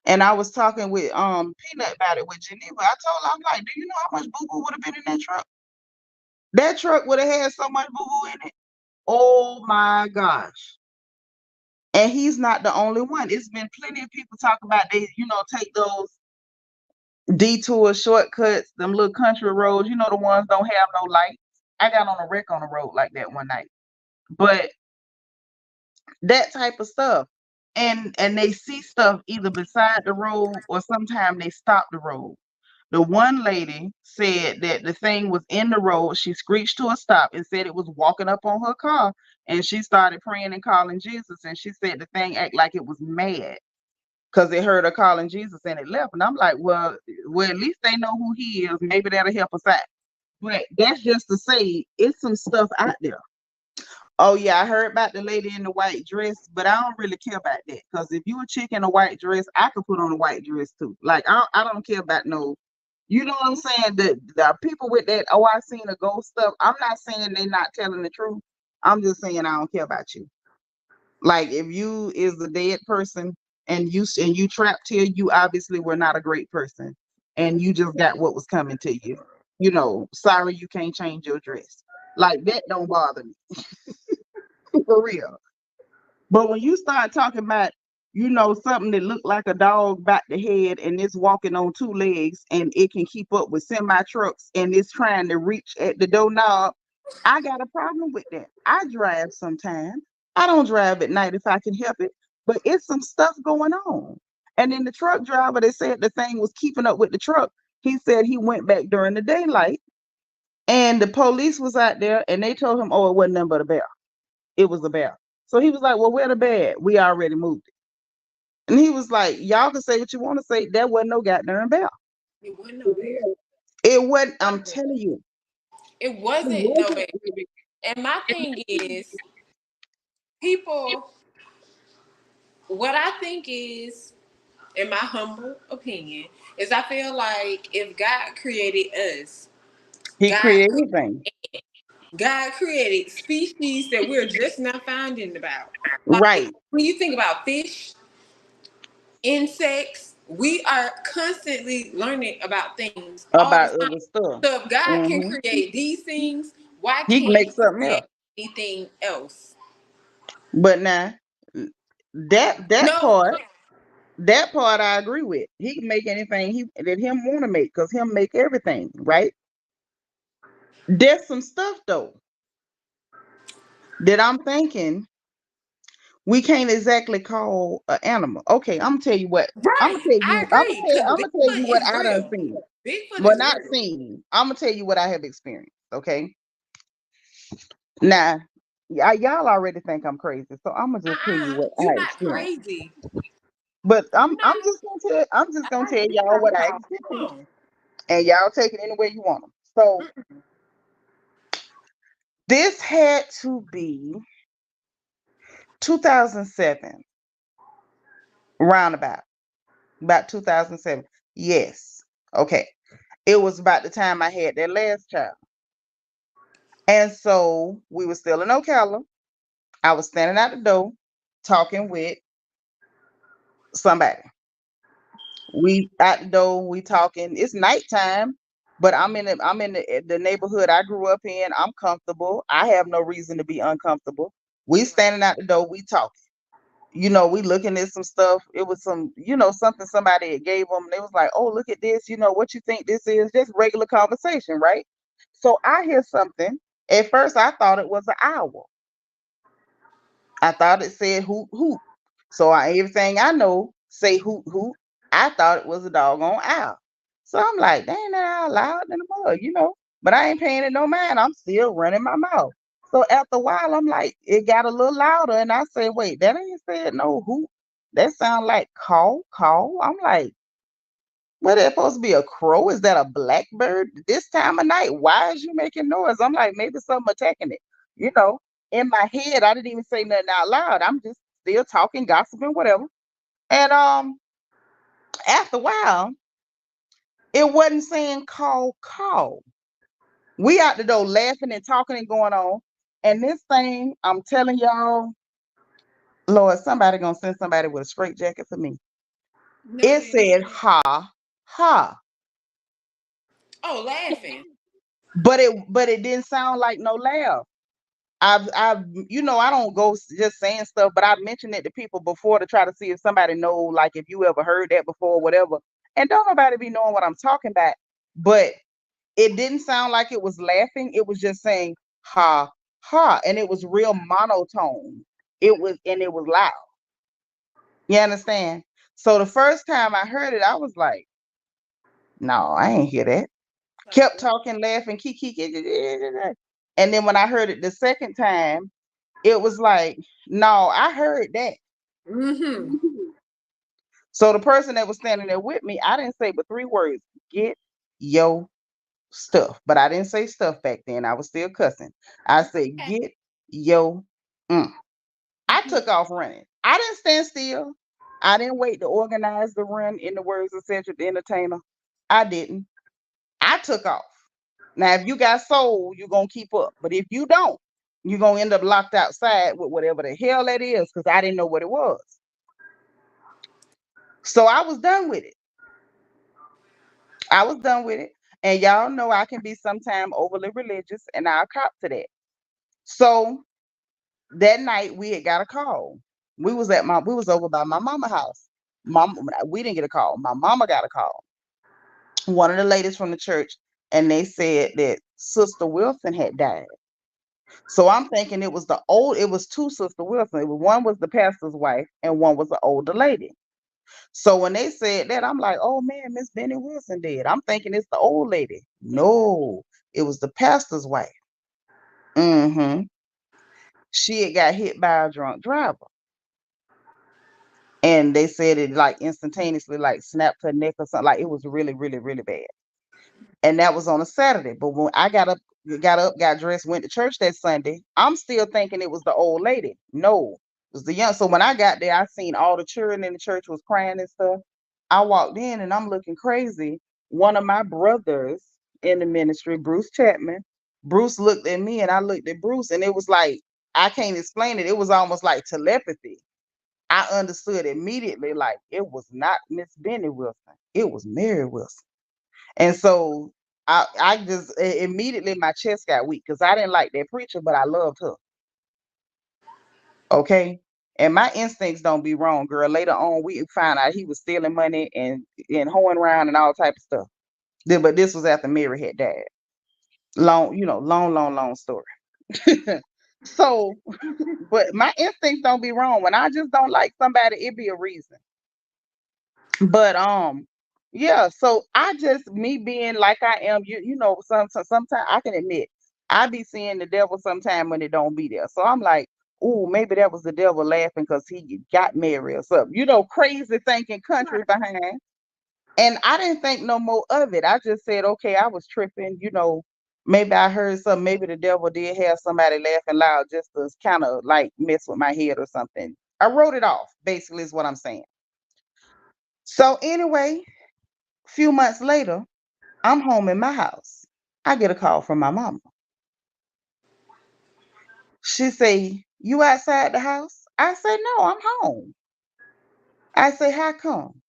And I was talking with Peanut about it with Geneva. I told her, I'm like, do you know how much boo-boo would have been in that truck? That truck would have had so much boo-boo in it. Oh my gosh. And he's not the only one. It's been plenty of people talking about they, take those detour shortcuts, them little country roads, the ones don't have no lights. I got on a wreck on the road like that one night. But that type of stuff. And they see stuff either beside the road or sometimes they stop the road. The one lady said that the thing was in the road. She screeched to a stop and said it was walking up on her car. And she started praying and calling Jesus. And she said the thing acted like it was mad because it heard her calling Jesus and it left. And I'm like, well, at least they know who he is. Maybe that'll help us out. But that's just to say it's some stuff out there. Oh yeah, I heard about the lady in the white dress, but I don't really care about that. Because if you a chick in a white dress, I could put on a white dress too. Like I don't care about no, you know what I'm saying? The people with that, oh, I seen a ghost stuff. I'm not saying they not telling the truth. I'm just saying I don't care about you. Like if you is a dead person and you trapped here, you obviously were not a great person, and you just got what was coming to you. You know, sorry you can't change your dress. Like that don't bother me for real. But when you start talking about, you know, something that looked like a dog back the head and it's walking on two legs and it can keep up with semi trucks and it's trying to reach at the doorknob, I got a problem with that. I drive sometimes. I don't drive at night if I can help it, but it's some stuff going on. And then the truck driver that said the thing was keeping up with the truck, he said he went back during the daylight and the police was out there and they told him, oh, it wasn't nothing but a bear. It was a bear. So he was like, well, where the bed? We already moved it. And he was like, y'all can say what you want to say. There wasn't no goddamn bear. It wasn't no bear. It wasn't, I'm telling you. It wasn't no bear. And my thing is, people, what I think is, in my humble opinion, is I feel like if God created us, He created things. God created species that we're just now finding about. Like, Right. when you think about fish, insects, we are constantly learning about things About all the time. other stuff. So if God can create these things, why He can can't make He something create else. anything else? But now that No, part I agree with. He can make anything that him want to make because him make everything, right? There's some stuff though that I'm thinking we can't exactly call an animal. Okay, I'm gonna tell you what. right. I agree. Because I'm gonna tell you Bigfoot what is I done real. seen. Bigfoot Well, is not real. seen. I'm gonna tell you what I have experienced. Okay. Now, y'all already think I'm crazy, so I'm gonna just tell you what You're I not experienced. crazy. But I'm No. just gonna tell y'all what I experienced, Come on. and y'all take it any way you want them. So this had to be 2007, roundabout, about 2007. Yes. Okay. It was about the time I had that last child. And so we were still in Ocala. I was standing at the door talking with somebody. We at the door, we talking. It's nighttime, but I'm in the neighborhood I grew up in. I'm comfortable. I have no reason to be uncomfortable. We standing at the door, we talking. You know, we looking at some stuff. It was some, something somebody had gave them. They was like, oh, look at this. You know, what you think this is? Just regular conversation, right? So I hear something. At first, I thought it was an owl. I thought it said hoot hoot. So everything I know say hoot hoot. I thought it was a doggone owl. So I'm like, dang, that owl loud in the mud. But I ain't paying it no mind. I'm still running my mouth. So after a while, I'm like, it got a little louder, and I said, wait, that ain't said no hoot. That sound like call, call. I'm like, what, that supposed to be a crow? Is that a blackbird this time of night? Why is you making noise? I'm like, maybe something attacking it. You know, in my head, I didn't even say nothing out loud. I'm just still talking, gossiping, whatever. And after a while, it wasn't saying call, call. We out the door laughing and talking and going on. And this thing, I'm telling y'all, Lord, somebody gonna send somebody with a straight jacket for me. No, It said ha ha. oh, laughing. But it didn't sound like no laugh. I don't go just saying stuff, but I've mentioned it to people before to try to see if somebody know, like if you ever heard that before, or whatever. And don't nobody be knowing what I'm talking about. But it didn't sound like it was laughing. It was just saying ha ha, and it was real monotone. It was loud. You understand? So the first time I heard it, I was like, no, I ain't hear that. Kept talking, laughing, kiki, and then when I heard it the second time, it was like, no, I heard that. Mm-hmm. So the person that was standing there with me, I didn't say but 3 words: get your stuff. But I didn't say stuff back then. I was still cussing. I said, get your. I took off running. I didn't stand still. I didn't wait to organize the run, in the words of Cedric the Entertainer. I didn't. I took off. Now, if you got soul, you're going to keep up. But if you don't, You're gonna end up locked outside with whatever the hell that is, because I didn't know what it was. So I was done with it. I was done with it. And y'all know I can be sometimes overly religious, and I'll cop to that. So that night we had got a call. We was over by my mama house. We didn't get a call. My mama got a call. One of the ladies from the church, and they said that Sister Wilson had died. So I'm thinking it was two Sister Wilson. One was the pastor's wife and one was the older lady. So when they said that, I'm like, oh man, Miss Benny Wilson dead. I'm thinking it's the old lady. No, it was the pastor's wife. Mm-hmm. She had got hit by a drunk driver. And they said it like instantaneously, like snapped her neck or something. Like it was really, really, really bad. And that was on a Saturday. But when I got up, got dressed, went to church that Sunday, I'm still thinking it was the old lady. No, it was the young. So when I got there, I seen all the children in the church was crying and stuff. I walked in and I'm looking crazy. One of my brothers in the ministry, Bruce Chapman, Bruce looked at me and I looked at Bruce, and it was like, I can't explain it. It was almost like telepathy. I understood immediately, like it was not Miss Benny Wilson. It was Mary Wilson. And so I just immediately my chest got weak because I didn't like that preacher, but I loved her. Okay. And my instincts don't be wrong, girl. Later on, we found out he was stealing money and hoeing around and all type of stuff. But this was after Mary had died. Long, long story. So, but my instincts don't be wrong. When I just don't like somebody, it be a reason. But yeah, so I just, me being like I am, sometimes I can admit I be seeing the devil sometime when it don't be there. So I'm like, ooh, maybe that was the devil laughing because he got married or something. Crazy thinking country behind. And I didn't think no more of it. I just said, okay, I was tripping, maybe I heard something, maybe the devil did have somebody laughing loud just to kind of like mess with my head or something. I wrote it off, basically, is what I'm saying. So anyway, a few months later, I'm home in my house. I get a call from my mama. She say, you outside the house? I say, no, I'm home. I say, how come?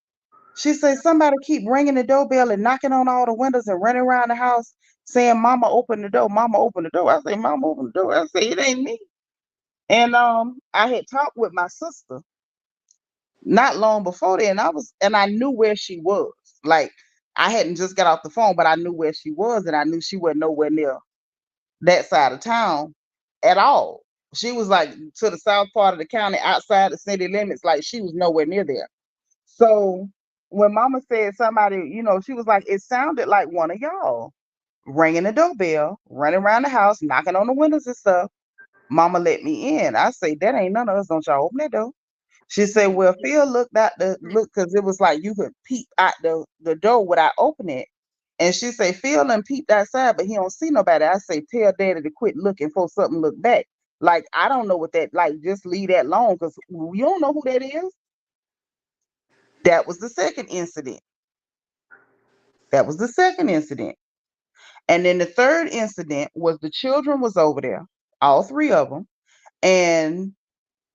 She say, somebody keep ringing the doorbell and knocking on all the windows and running around the house saying, mama, open the door. Mama, open the door. I say, mama, open the door. I say, it ain't me. And I had talked with my sister not long before then. I knew where she was. Like, I hadn't just got off the phone, but I knew where she was, and I knew she wasn't nowhere near that side of town at all. She was like to the south part of the county, outside the city limits. Like, she was nowhere near there. So when mama said somebody, she was like, it sounded like one of y'all ringing the doorbell, running around the house, knocking on the windows and stuff. Mama let me in. I say, that ain't none of us. Don't y'all open that door? She said, well, Phil looked out because it was like you could peep out the door without opening it. And she say, Phil and peeped outside, but he don't see nobody. I say, tell daddy to quit looking for something, look back. Like, I don't know what that, like, just leave that alone because we don't know who that is. That was the second incident. And then the third incident was the children was over there, all three of them. And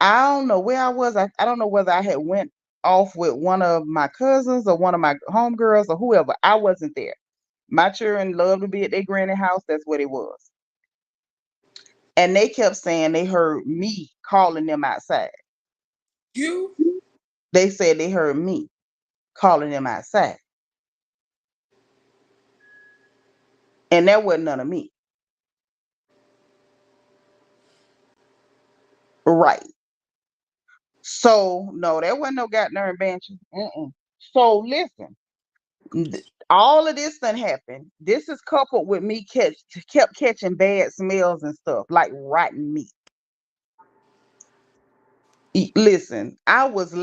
I don't know where I was. I don't know whether I had went off with one of my cousins or one of my homegirls or whoever. I wasn't there. My children love to be at their granny house. That's what it was. And they kept saying they heard me calling them outside. You? They said they heard me calling them outside. And that wasn't none of me. Right. So, no, there wasn't no goddamn banshee. So, listen, all of this done happened. This is coupled with me kept catching bad smells and stuff, like rotten meat. Listen, I was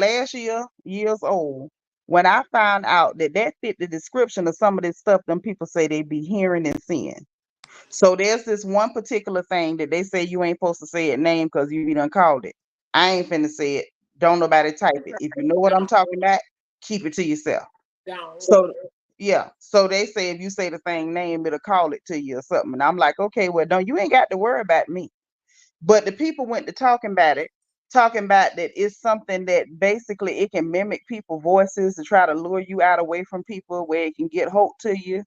years old, when I found out that fit the description of some of this stuff them people say they be hearing and seeing. So there's this one particular thing that they say you ain't supposed to say it name because you done called it. I ain't finna say it. Don't nobody type it. If you know what I'm talking about, keep it to yourself. So yeah. So they say if you say the thing name, it'll call it to you or something. And I'm like, okay, well, you ain't got to worry about me. But the people went to talking about that it's something that basically it can mimic people's voices to try to lure you out away from people where it can get hope to you.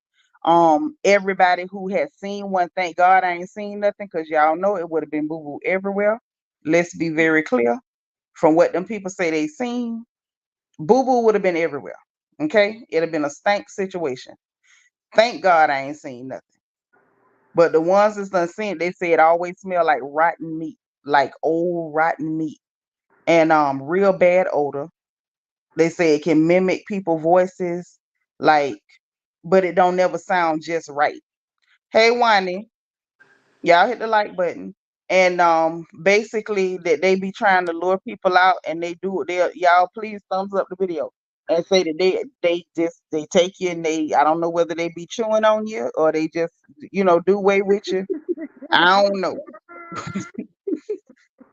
Everybody who has seen one, thank God I ain't seen nothing because y'all know it would have been boo boo everywhere. Let's be very clear. From what them people say they seen, boo boo would have been everywhere. Okay, it'd have been a stank situation. Thank God I ain't seen nothing. But the ones that's done seen, they say it always smell like rotten meat, like old rotten meat, and real bad odor. They say it can mimic people voices, like, but it don't never sound just right. Hey, Wani, y'all hit the like button. And basically that they be trying to lure people out, and they do it. They y'all please thumbs up the video and say that they take you, and they, I don't know whether they be chewing on you or they just do away with you. I don't know.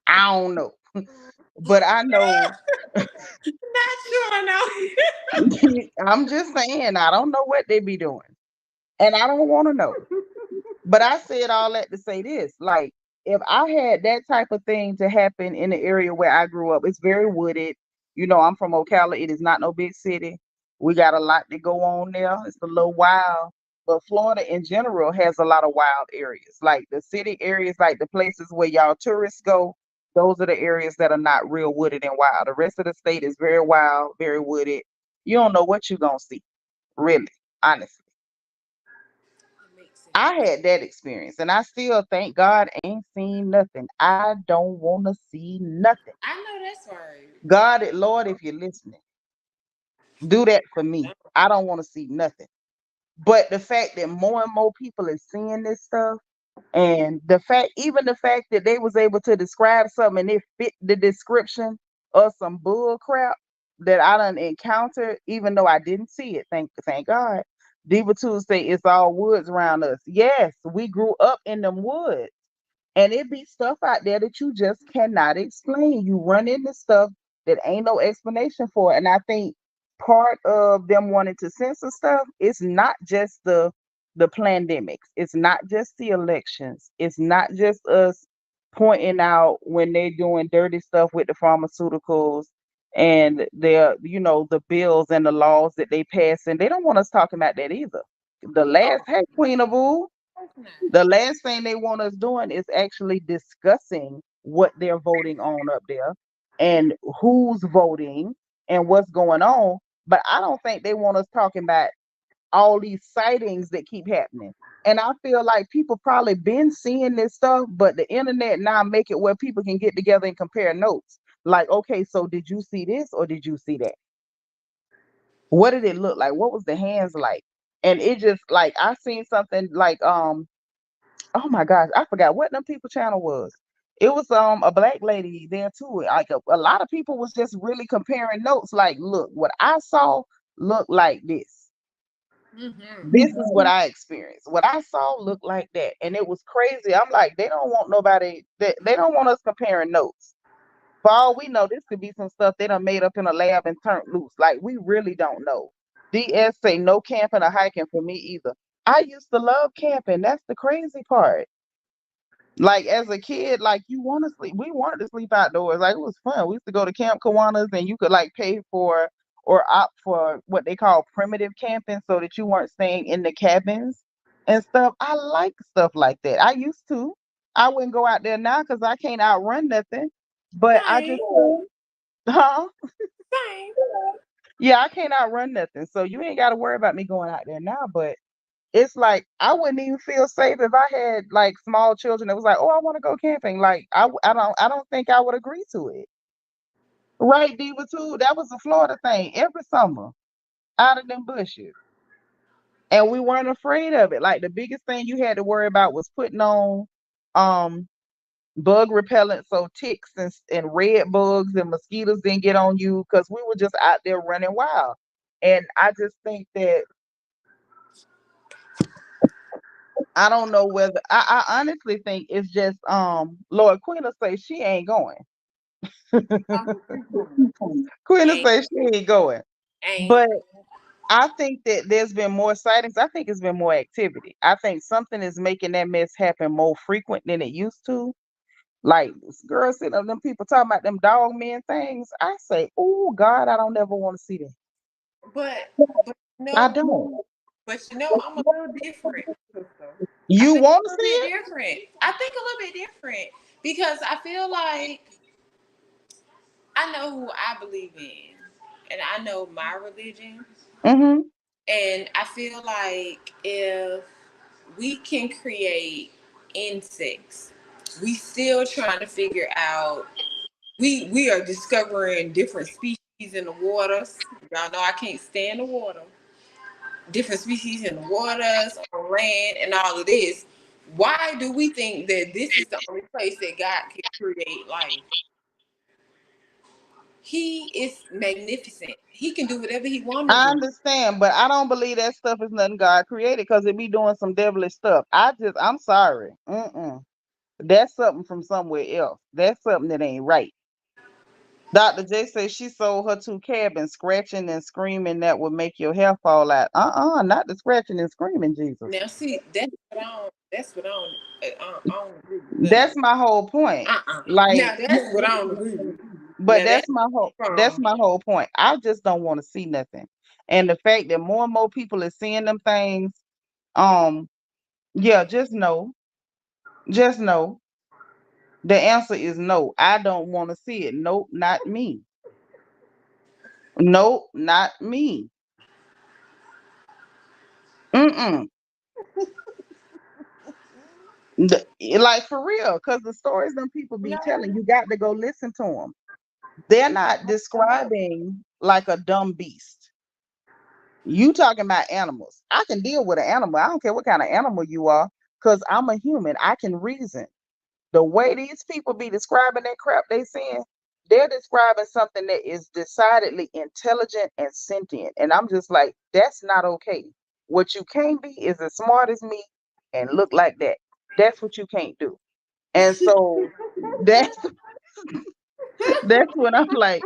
I don't know. But I know. Not sure, no. I'm just saying, I don't know what they be doing. And I don't want to know. But I said all that to say this. Like, if I had that type of thing to happen in the area where I grew up, it's very wooded. I'm from Ocala. It is not no big city. We got a lot to go on there. It's a little wild. But Florida in general has a lot of wild areas. Like the city areas, like the places where y'all tourists go, those are the areas that are not real wooded and wild. The rest of the state is very wild, very wooded. You don't know what you're going to see, really, honestly. I had that experience, and I still, thank God, ain't seen nothing. I don't want to see nothing. I know that's right. God, Lord, if you're listening, do that for me. I don't want to see nothing. But the fact that more and more people are seeing this stuff, and even the fact that they was able to describe something and it fit the description of some bull crap that I done encountered, even though I didn't see it. Thank God. Diva Tuesday, it's all woods around us. Yes, we grew up in them woods. And it be stuff out there that you just cannot explain. You run into stuff that ain't no explanation for. And I think part of them wanting to censor stuff is not just the pandemics. It's not just the elections. It's not just us pointing out when they're doing dirty stuff with the pharmaceuticals and the bills and the laws that they pass. And they don't want us talking about that either. Hey, Queen of Ooh, the last thing they want us doing is actually discussing what they're voting on up there and who's voting and what's going on. But I don't think they want us talking about all these sightings that keep happening. And I feel like people probably been seeing this stuff, but the internet now make it where people can get together and compare notes. Like, okay, so did you see this or did you see that? What did it look like? What was the hands like? And it just like I seen something like oh my gosh, I forgot what them people channel was. It was a black lady there too. Like a lot of people was just really comparing notes. Like, look, what I saw looked like this. This is what I experienced. What I saw looked like that, and it was crazy. I'm like, they don't want nobody. They don't want us comparing notes. For all we know, this could be some stuff they done made up in a lab and turned loose. Like, we really don't know. DS say no camping or hiking for me either. I used to love camping. That's the crazy part. Like as a kid, like you want to sleep. We wanted to sleep outdoors. Like it was fun. We used to go to Camp Kiwanis, and you could like pay for or opt for what they call primitive camping, so that you weren't staying in the cabins and stuff. I like stuff like that. I used to. I wouldn't go out there now because I can't outrun nothing. But I just, huh? Same. Yeah, I can't outrun nothing. So you ain't got to worry about me going out there now. But it's like I wouldn't even feel safe if I had like small children that was like, "Oh, I want to go camping." Like I don't think I would agree to it. Right, Diva too. That was a Florida thing every summer out of them bushes, and we weren't afraid of it. Like the biggest thing you had to worry about was putting on um bug repellent so ticks and red bugs and mosquitoes didn't get on you because we were just out there running wild. And I just think that I don't know whether I honestly think it's just Lord Queen will say she ain't going. Queen will Ain't, say she ain't going. ain't. But I think that there's been more sightings. I think it's been more activity. I think something is making that mess happen more frequent than it used to. Like this girl sitting up, them people talking about them dog men things. I say, oh God, I don't ever want to see that. But I no, don't. I'm a little different, sister. I You think want a to little see bit it? different. I think a little bit different because I feel like I know who I believe in, and I know my religion, Mm-hmm. and I feel like if we can create insects, we still trying to figure out. We are discovering different species in the waters. Y'all know I can't stand the water. Different species in the waters, on land, and all of this. Why do we think that this is the only place that God can create life? He is magnificent. He can do whatever he want to I do. understand, but I don't believe that stuff is nothing God created because it be doing some devilish stuff. I'm sorry. Mm-mm. That's something from somewhere else. That's something that ain't right. Dr. J says she sold her 2 cabins, scratching and screaming that would make your hair fall out. Not the scratching and screaming, Jesus. Now, see, that's what I don't. That's what I don't agree with. That's my whole point. Like, Now, that's what I don't agree with. but Now, that's that's that's wrong. my whole point. I just don't want to see nothing. And the fact that more and more people are seeing them things, um, yeah, just know. The answer is no. I don't want to see it. Nope, not me. Nope, not me. Mm-mm. Like for real, because the stories them people be telling, No, you got to go listen to them. They're not no. describing like a dumb beast. You talking about animals. I can deal with an animal. I don't care what kind of animal you are, because I'm a human. I can reason. The way these people be describing that crap they saying, they're describing something that is decidedly intelligent and sentient. And I'm just like, that's not okay. What you can't be is as smart as me and look like that. That's what you can't do. And so that's that's when I'm like,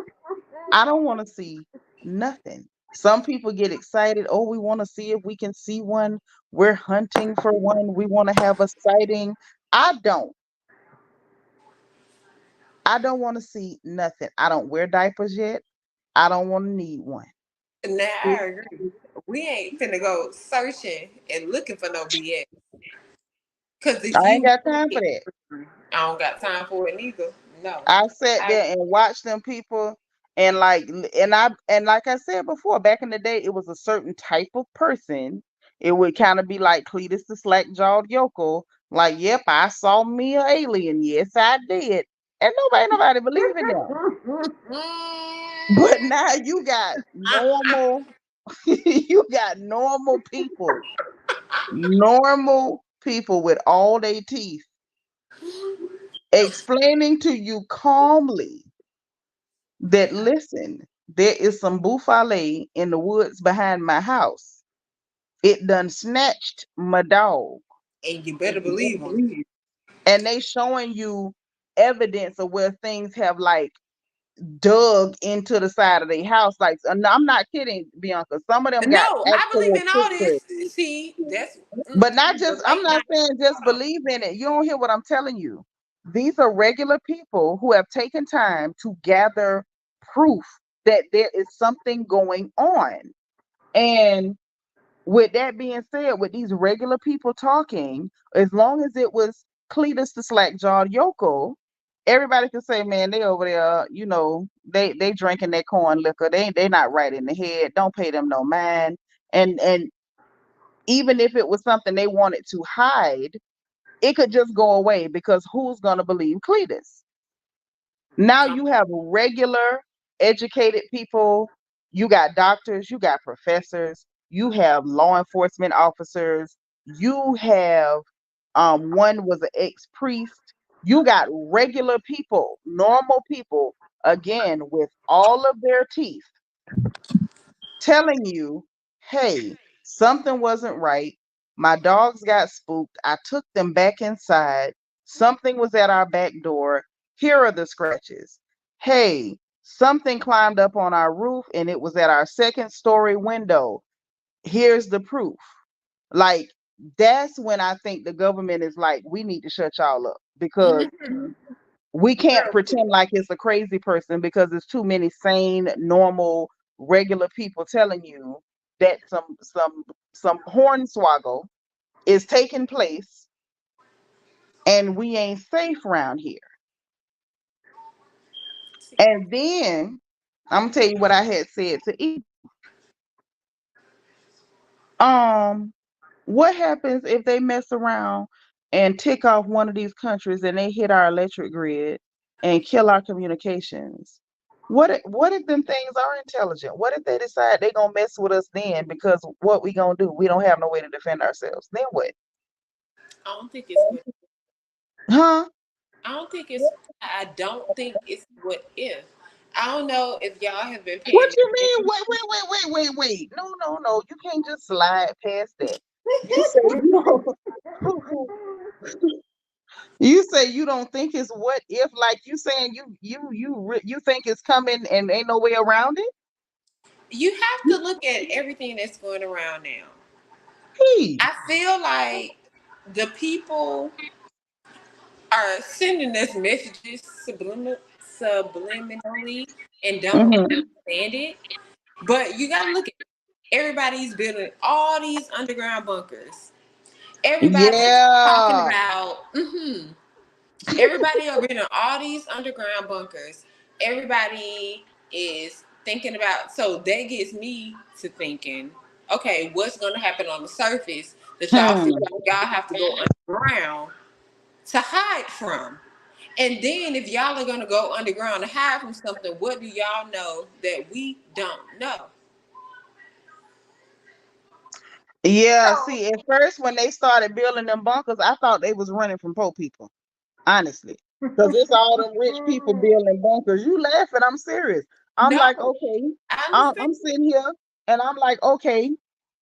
I don't want to see nothing. Some people get excited. Oh, we want to see if we can see one. We're hunting for one. We want to have a sighting. I don't. I don't want to see nothing. I don't wear diapers yet. I don't want to need one. Now I agree. We ain't finna go searching and looking for no BS. Cause if I ain't you, got time for that. I don't got time for it neither. No, I sat I there and watched them people and like I said before, back in the day, it was a certain type of person. It would kind of be like Cletus the slack jawed yokel, like, yep, I saw me an alien. Yes, I did. And nobody believe in them. But now you got normal, you got normal people with all their teeth explaining to you calmly that listen, there is some buffalo in the woods behind my house. It done snatched my dog. and you better believe them. And they showing you evidence of where things have like dug into the side of their house. Like, and I'm not kidding, Bianca. Some of them got No, I believe actual in all pictures. this. See, that's But not the just, I'm late not night. saying just believe in it. You don't hear what I'm telling you. These are regular people who have taken time to gather proof that there is something going on. And with that being said, with these regular people talking, as long as it was Cletus the slack jawed yokel, everybody could say, man, they over there, they drinking that corn liquor. They not right in the head. Don't pay them no mind. And even if it was something they wanted to hide, it could just go away because who's gonna believe Cletus? Now you have regular educated people, you got doctors, you got professors, you have law enforcement officers, you have one was an ex-priest, you got regular people, normal people, again with all of their teeth telling you, hey, something wasn't right. My dogs got spooked. I took them back inside. Something was at our back door. Here are the scratches. Hey, something climbed up on our roof and it was at our second story window. Here's the proof. Like, that's when I think the government is like, we need to shut y'all up because We can't pretend like it's a crazy person because there's too many sane, normal, regular people telling you that some hornswoggle is taking place and we ain't safe around here. And then I'm gonna tell you what I had said to E. What happens if they mess around and tick off one of these countries and they hit our electric grid and kill our communications? What if them things are intelligent? What if they decide they gonna mess with us then because what we gonna do? We don't have no way to defend ourselves. Then what? I don't think it's what. Huh? I don't think it's. I don't think it's what if. I don't know if y'all have been paying What you attention. mean? Wait. No. You can't just slide past that. You say you don't. You say you don't think it's what if, like you saying you think it's coming and ain't no way around it? You have to look at everything that's going around now. Hey. I feel like the people are sending us messages subliminally and don't understand it. But you got to look at it. Everybody's building all these underground bunkers. Everybody's talking about, everybody are building all these underground bunkers. Everybody is thinking about, so that gets me to thinking, okay, what's going to happen on the surface that y'all feel like y'all have to go underground to hide from? And then if y'all are going to go underground to hide from something, what do y'all know that we don't know? Yeah, see, at first when they started building them bunkers, I thought they was running from poor people, honestly. Because it's all them rich people building bunkers. You laughing, I'm serious. I'm No, like, okay. I I'm understand. sitting here and I'm like, okay,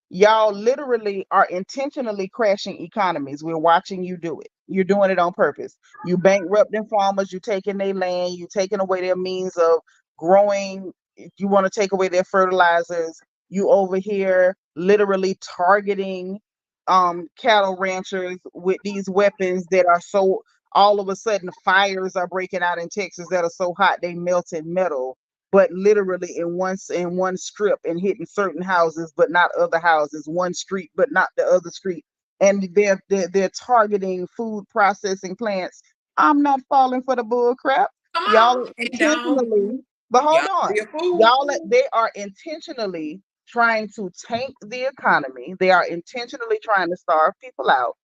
y'all literally are intentionally crashing economies. We're watching you do it. You're doing it on purpose. You bankrupting farmers, you taking their land, you taking away their means of growing. You want to take away their fertilizers. You over here literally targeting cattle ranchers with these weapons that are so all of a sudden fires are breaking out in Texas that are so hot they melted metal, but literally in one strip and hitting certain houses but not other houses, one street but not the other street, and they're targeting food processing plants. I'm not falling for the bull crap. Come Y'all on. And intentionally, but hold y'all on, be a fool. they are intentionally trying to tank the economy. They are intentionally trying to starve people out,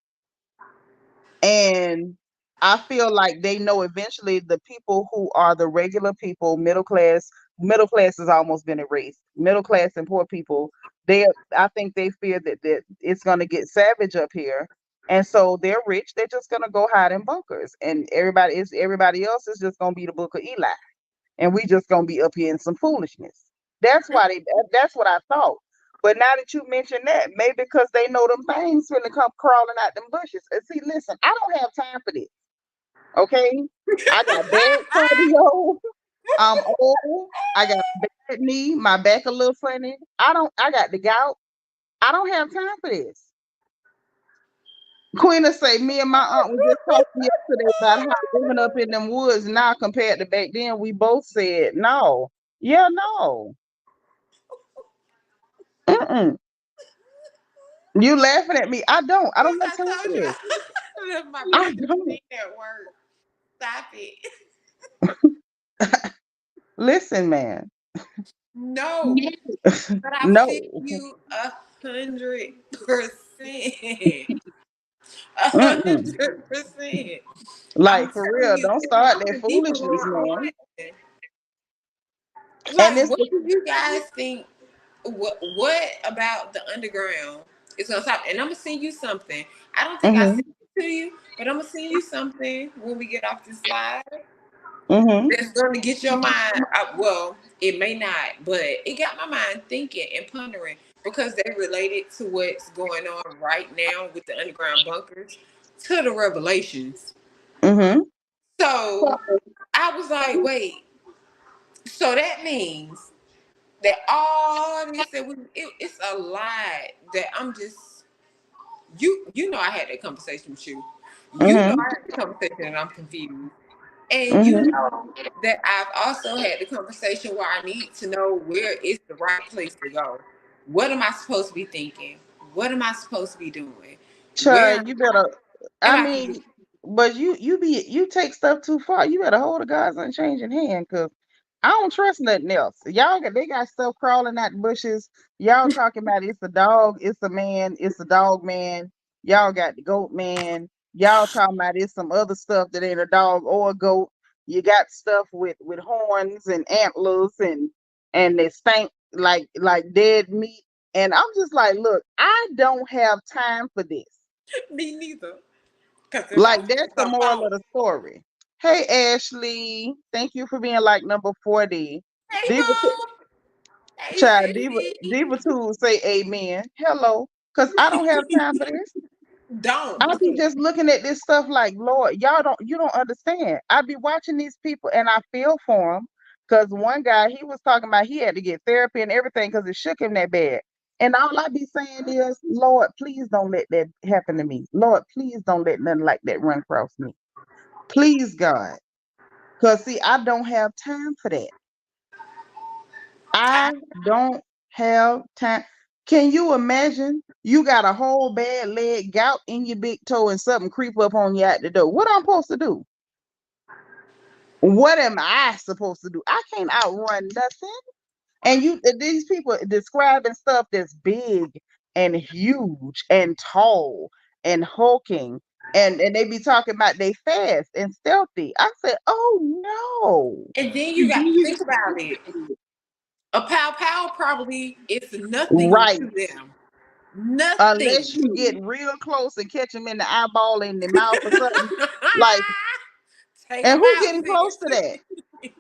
and I feel like they know eventually the people who are the regular people, middle class has almost been erased. Middle class and poor people, I think they fear that it's gonna get savage up here. And so they're rich, they're just gonna go hide in bunkers. And everybody else is just gonna be the book of Eli. And we just gonna be up here in some foolishness. That's what I thought. But now that you mention that, maybe because they know them things finna come crawling out them bushes. And see, listen, I don't have time for this. Okay? I got bad cardio. I'm old. I got a bad knee. My back a little funny. I got the gout. I don't have time for this. Queen will say, me and my aunt was just talking yesterday about how living up in them woods now compared to back then. We both said no. Yeah, no. Mm-mm. You laughing at me? I don't have I time for told you this. I left my I baby don't. at work. Stop it. Listen, man. No. But I No. feel you 100%. A Mm-mm. 100%. I'm Like for telling real, you, don't it's start that something deeper foolishness, going man. on. And Like, it's what do you guys think? What about the underground is gonna stop? And I'm gonna send you something. I don't think I mm-hmm, sent it to you, but I'm gonna send you something when we get off this live. mm-hmm, That's gonna get your mind. Well, it may not, but it got my mind thinking and pondering because they related to what's going on right now with the underground bunkers to the revelations. mm-hmm. So I was like, wait. So that means that all this that it's a lie that I'm just you know I had that conversation with you. You know Mm-hmm. I had the conversation and I'm confused. And you know that I've also had the conversation where I need to know where is the right place to go. What am I supposed to be thinking? What am I supposed to be doing? Where Child, you better. am I I? mean, but you take stuff too far. You better hold the God's unchanging hand, because I don't trust nothing else. They got stuff crawling out the bushes. Y'all talking about it's a dog, it's a man, it's a dog man. Y'all got the goat man. Y'all talking about it's some other stuff that ain't a dog or a goat. You got stuff with horns and antlers, and they stink like dead meat. And I'm just like, look, I don't have time for this. Me neither. Because if I Like, pick that's the up the moral phone, of the story. Hey, Ashley, thank you for being like number 40. hey Diva, mom, hey child, Diva, sissy, Diva 2 say amen. Hello, because I don't have time for this. don't. I be just looking at this stuff like, Lord, you don't understand. I be watching these people and I feel for them, because one guy, he was talking about he had to get therapy and everything because it shook him that bad. And all I be saying is, Lord, please don't let that happen to me. Lord, please don't let nothing like that run across me. Please, God. Because, see, I don't have time for that. I don't have time. Can you imagine? You got a whole bad leg, gout in your big toe, and something creep up on you at the door. What I'm supposed to do? What am I supposed to do? I can't outrun nothing. And these people describing stuff that's big and huge and tall and hulking, and they be talking about they fast and stealthy. I said, oh And then you got to think about it. A pow pow probably is no. nothing Right. to them. Nothing. Unless you get real close and catch them in the eyeball, in the mouth, or something. Like, Take and them who out, getting close to sis. that?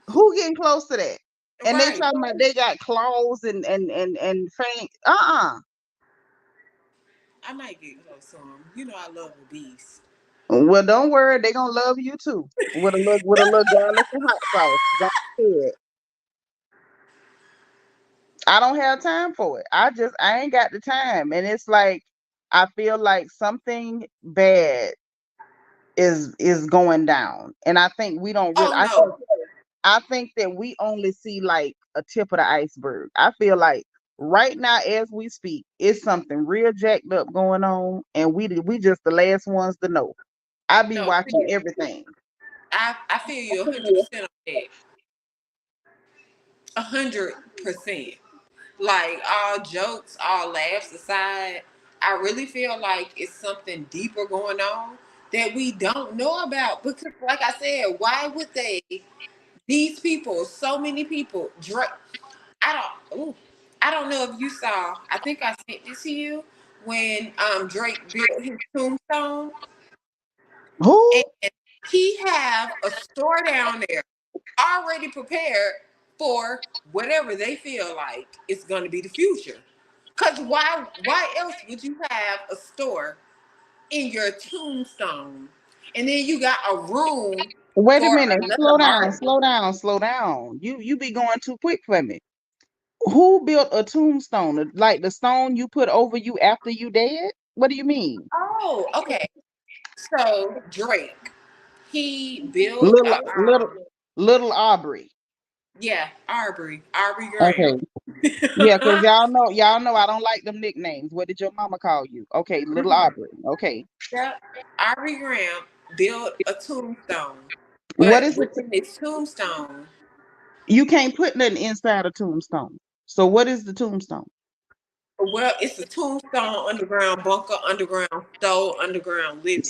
Who getting close to that? And they Right. talking about they got claws and fangs. I might get close to them. You know I love a beast. Well, don't worry, they gonna love you too. With a little garlic and hot sauce. Go ahead. I don't have time for it. I ain't got the time. And it's like, I feel like something bad is going down. And I think we don't really Oh no. I think that we only see like a tip of the iceberg. I feel like right now, as we speak, it's something real jacked up going on, and we just the last ones to know. I be No. watching everything. I feel you 100% on that. 100%. Like all jokes, all laughs aside, I really feel like it's something deeper going on that we don't know about. Because, like I said, why would they? These people, so many people, Drake. I don't know if you saw. I think I sent this to you when Drake built his tombstone, Who? and he have a store down there already prepared for whatever they feel like it's going to be the future. Cause why else would you have a store in your tombstone, and then you got a room Wait a for minute. another Slow down. artist? Slow down. Slow down. You be going too quick for me. Who built a tombstone? Like the stone you put over you after you dead? What do you mean? Oh, okay. So Drake, he built Little a little little Aubrey. yeah, Aubrey Okay. Graham. Yeah, because y'all know I don't like them nicknames. What did your mama call you? Okay, little Aubrey. Okay. Yep. Aubrey Graham built a tombstone, What but is it? within his tombstone, You can't put nothing inside a tombstone. So what is the tombstone? well, it's a tombstone, underground bunker, underground stove, underground living.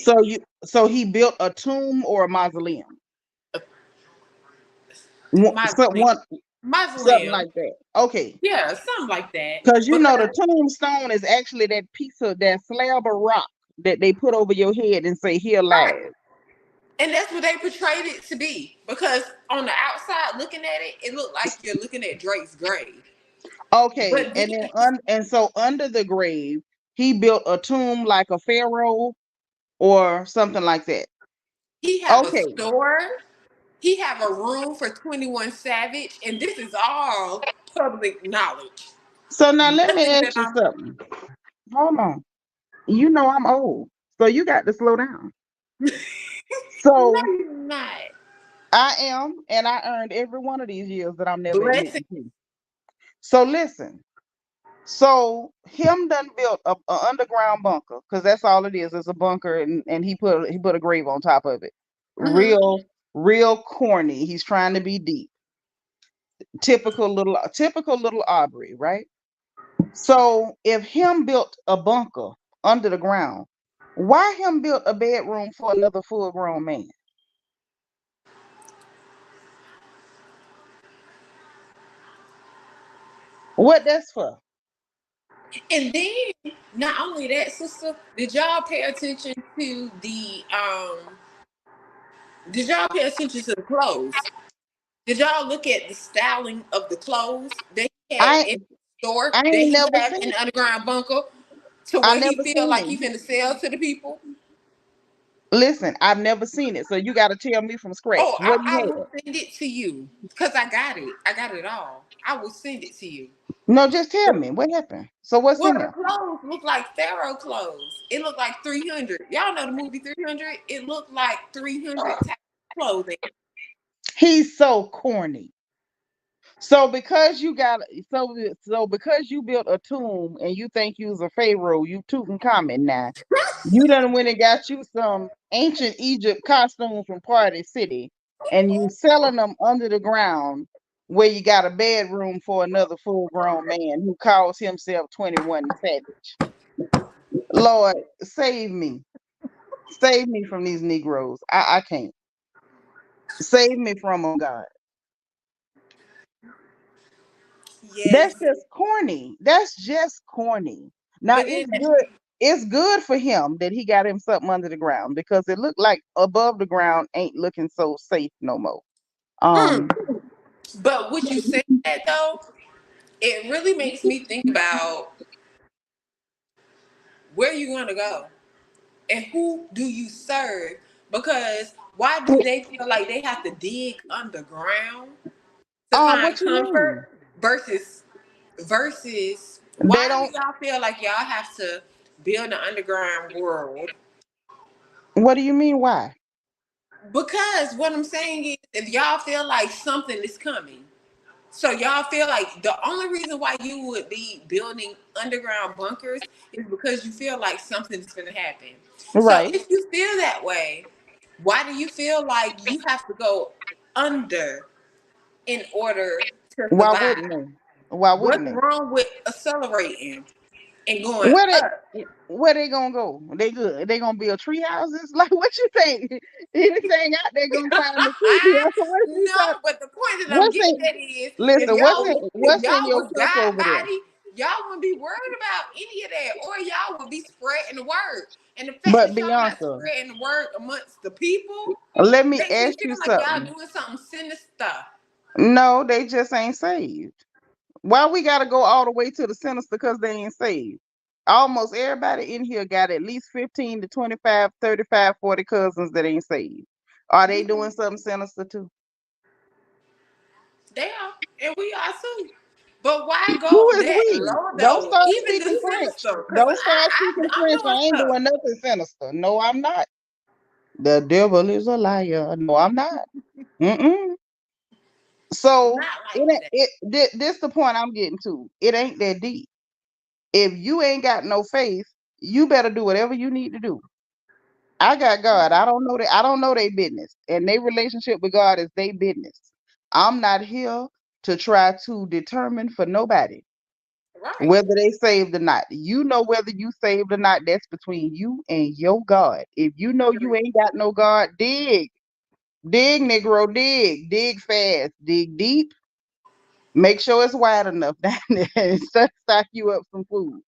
So he built a tomb or a mausoleum. A One, so mausoleum. one something Mausoleum. like that. Okay. Yeah, something like that. Because Because the tombstone is actually that piece of that slab of rock that they put over your head and say, "Here right. lies." And that's what they portrayed it to be. Because on the outside looking at it, it looked like you're looking at Drake's grave. Okay, But then and and so under the grave, he built a tomb like a pharaoh or something like that. he have a Okay, store. He have a room for 21 Savage. And this is all public knowledge. so now let me Nothing that ask you something. Hold on. You know I'm old, so you got to slow down. no, So you're not. I am, and I earned every one of these years that I'm never Blessing. admitting to. So listen. So him done built a underground bunker because that's all it is. It's a bunker, and he put a grave on top of it. Mm-hmm. Real corny. He's trying to be deep. Typical little Aubrey, right? So if him built a bunker under the ground, why him built a bedroom for another full grown man? What that's for? And then not only that, sister, did y'all pay attention to the did y'all pay attention to the clothes? Did y'all look at the styling of the clothes that he had I in the store I that ain't he never has in seen. the underground bunker to I where he never feel like seen he it. finna sell to the people? Listen, I've never seen it, so you got to tell me from scratch. Oh, What do I you will have? send it to you because I got it. I got it all. I will send it to you. No, just tell me what happened. So what's Well, in the there? clothes look like Pharaoh clothes. It looked like 300. Y'all know the movie 300? It looked like 300 type of clothing. He's so corny. So because you got so because you built a tomb and you think you was a pharaoh, you Tutankhamun now. You done went and got you some ancient Egypt costumes from Party City, and you selling them under the ground where you got a bedroom for another full grown man who calls himself 21 Savage. Lord, save me. Save me from these Negroes. I can't. Save me from them, God. That's Yes. just corny. That's just corny. Now But then, it's good. It's good for him that he got him something under the ground because it looked like above the ground ain't looking so safe no more. mm, Um, but what you said though, it really makes me think about where you want to go and who do you serve, because why do they feel like they have to dig underground to find what you mean? comfort versus They why do don't. y'all feel like y'all have to build an underground world? What do you mean? Why? Because what I'm saying is, if y'all feel like something is coming, so y'all feel like the only reason why you would be building underground bunkers is because you feel like something's going to happen. So Right? if you feel that way, why do you feel like you have to go under in order to Why survive? wouldn't they? Why What's wouldn't they? wrong with accelerating and going Where up? where they gonna go? They good. They gonna build tree houses? Like what you think? Anything out there gonna climb the tree? What you No, thought? but the point that I'm What's getting in? at is Listen, if what's in y'all your was cup God over there? body, y'all wouldn't be worried about any of that, or y'all would be spreading the word. And the fact But that y'all not Bianca, spreading the word amongst the people let me makes me ask you feel like y'all something. doing something sinister. No, they just ain't saved. Why we gotta go all the way to the sinister because they ain't saved? Almost everybody in here got at least 15 to 25, 35, 40 cousins that ain't saved. Are they doing something sinister too? They are, and we are too. But why Who go is that we? low Don't though? start Even the speaking French. sinister, because Don't start speaking I'm French. I doing ain't stuff. doing nothing sinister. No, I'm not. The devil is a liar. No, I'm not. Mm-mm. So Not like that. this the point I'm getting to. It ain't that deep. If you ain't got no faith, you better do whatever you need to do. I got God. I don't know their business. And their relationship with God is their business. I'm not here to try to determine for nobody Right. whether they saved or not. You know whether you saved or not. That's between you and your God. If you know you ain't got no God, dig. Dig, Negro, dig. Dig fast. Dig deep. Make sure it's wide enough down there and stock you up some food.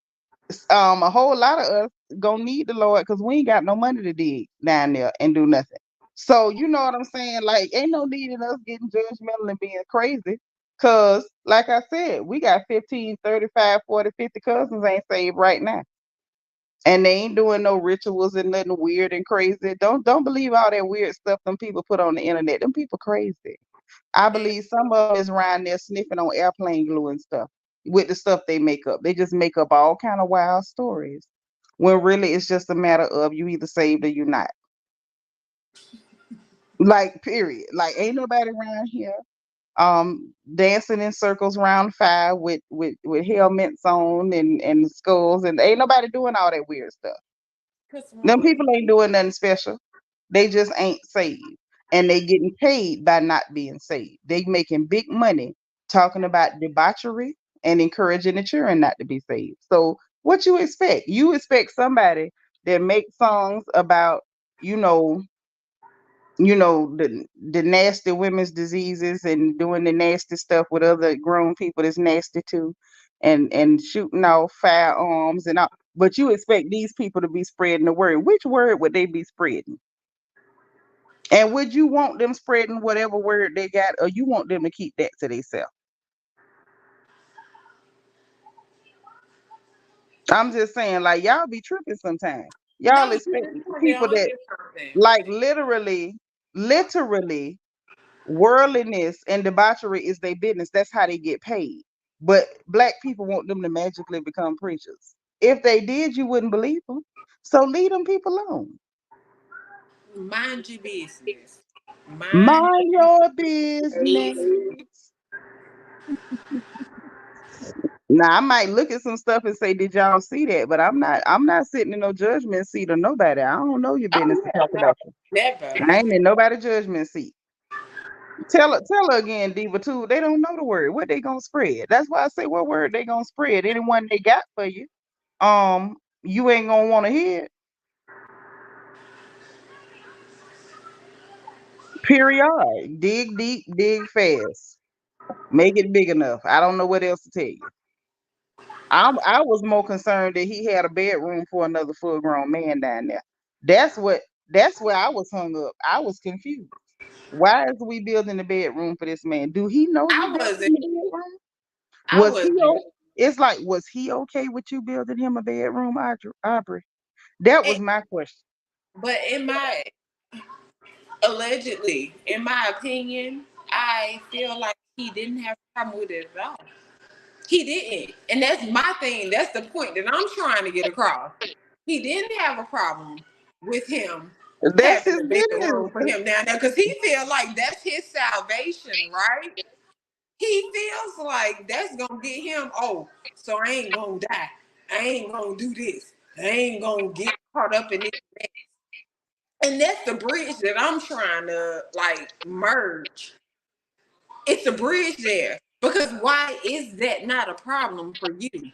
A whole lot of us gonna need the Lord because we ain't got no money to dig down there and do nothing. So you know what I'm saying? Like, ain't no need in us getting judgmental and being crazy. Cause like I said, we got 15, 35, 40, 50 cousins ain't saved right now. And they ain't doing no rituals and nothing weird and crazy. Don't believe all that weird stuff them people put on the internet. Them people crazy. I And believe some of them is around there sniffing on airplane glue and stuff with the stuff they make up. They just make up all kind of wild stories. When really it's just a matter of you either saved or you not. Like, period. Like, ain't nobody around here dancing in circles around fire with helmets on and skulls, and ain't nobody doing all that weird stuff. What's Them wrong? people ain't doing nothing special. They just ain't saved. And they getting paid by not being saved. They making big money talking about debauchery and encouraging the children not to be saved. So what you expect? You expect somebody that makes songs about, you know, the nasty women's diseases and doing the nasty stuff with other grown people that's nasty too, and shooting off firearms and all. But you expect these people to be spreading the word. Which word would they be spreading? And would you want them spreading whatever word they got, or you want them to keep that to themselves? I'm just saying, like, y'all be tripping sometimes. Y'all No, you expect just put it people on that, this something. like, literally, worldliness and debauchery is their business. That's how they get paid. But black people want them to magically become preachers. If they did, you wouldn't believe them. So leave them people alone. Mind your business. Mind Mind your business. your Now I might look at some stuff and say, "Did y'all see that?" But I'm not. I'm not sitting in no judgment seat of nobody. I don't know your business Oh to yeah, talk no, about you. never. I ain't in nobody judgment seat. Tell her again, Diva too. They don't know the word. What they gonna spread? That's why I say, what word they gonna spread? Anyone they got for you. You ain't gonna want to hear it. Period. Dig deep, dig fast. Make it big enough. I don't know what else to tell you. I was more concerned that he had a bedroom for another full grown man down there. That's what. That's where I was hung up. I was confused. Why is we building a bedroom for this man? Do he know he I building wasn't. a bedroom? I Was he? wasn't. It's like, was he okay with you building him a bedroom, Aubrey? That was It, my question. but allegedly, in my opinion, I feel like he didn't have a problem with it at all. He didn't. And that's my thing. That's the point that I'm trying to get across. He didn't have a problem with him That's having his a business. bedroom for him down there because he feel like that's his salvation, right? He feels like that's gonna get him. Oh, so I ain't gonna die. I ain't gonna do this. I ain't gonna get caught up in this. And that's the bridge that I'm trying to like merge. It's a bridge there because why is that not a problem for you?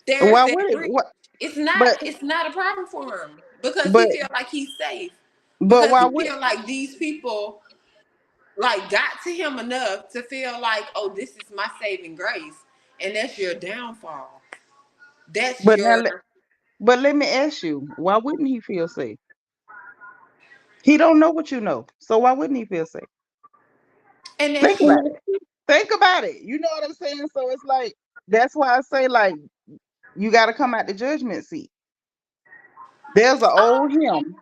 There's Why that would it? bridge. What? It's not. But It's not a problem for him because he but feel like he's safe. but Because why he would? feel like these people like got to him enough to feel like, oh, this is my saving grace, and that's your downfall. That's But now, your, but let me ask you, why wouldn't he feel safe? He don't know what you know, so why wouldn't he feel safe? and Think that's about true. it. Think about it. You know what I'm saying? So it's like, that's why I say, like, you got to come out the judgment seat. There's an old hymn.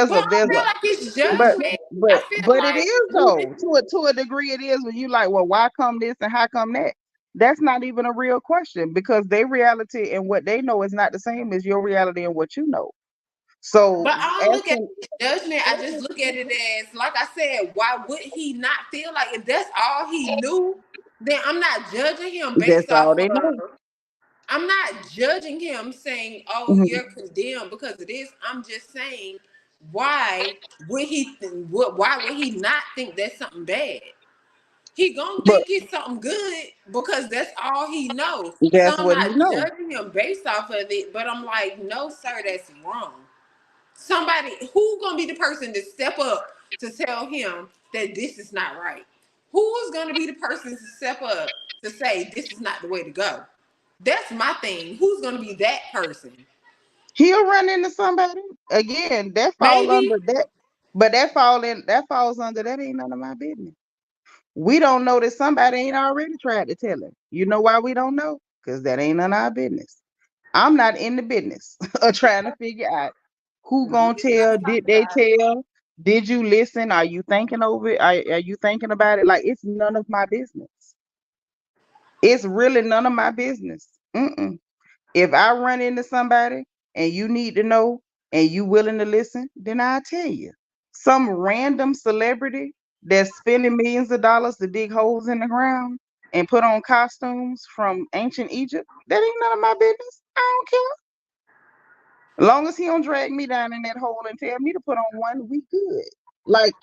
But I don't feel like it's But judgment. but I feel but it like is though. To a degree it is, when you like, well, why come this and how come that? That's not even a real question, because their reality and what they know is not the same as your reality and what you know. So But I don't look at asking, it as judgment. I just look at it as, like I said, why would he not feel like if that's all he knew, then I'm not judging him that's based all off they of, know. I'm not judging him saying, oh, Mhm. you're condemned because of this. I'm just saying, why would he, why would he not think that's something bad? He gonna But think it's something good because that's all he knows. So that's I'm what he not know. judging him based off of it, but I'm like, no, sir, that's wrong. Somebody who gonna be the person to step up to tell him that this is not right? Who is gonna be the person to step up to say this is not the way to go? That's my thing. Who's gonna be that person? He'll run into somebody again. That fall Maybe, under that, but that falls under that ain't none of my business. We don't know that somebody ain't already tried to tell him. You know why we don't know? Because that ain't none of our business. I'm not in the business of trying to figure out who gonna tell. Did they tell? Did you listen? Are you thinking over it? Are you thinking about it? Like, it's none of my business. It's really none of my business. Mm-mm. If I run into somebody and you need to know and you willing to listen, then I'll tell you. some random celebrity that's spending millions of dollars to dig holes in the ground and put on costumes from ancient Egypt, that ain't none of my business. I don't care. As long as he don't drag me down in that hole and tell me to put on one, we good. Like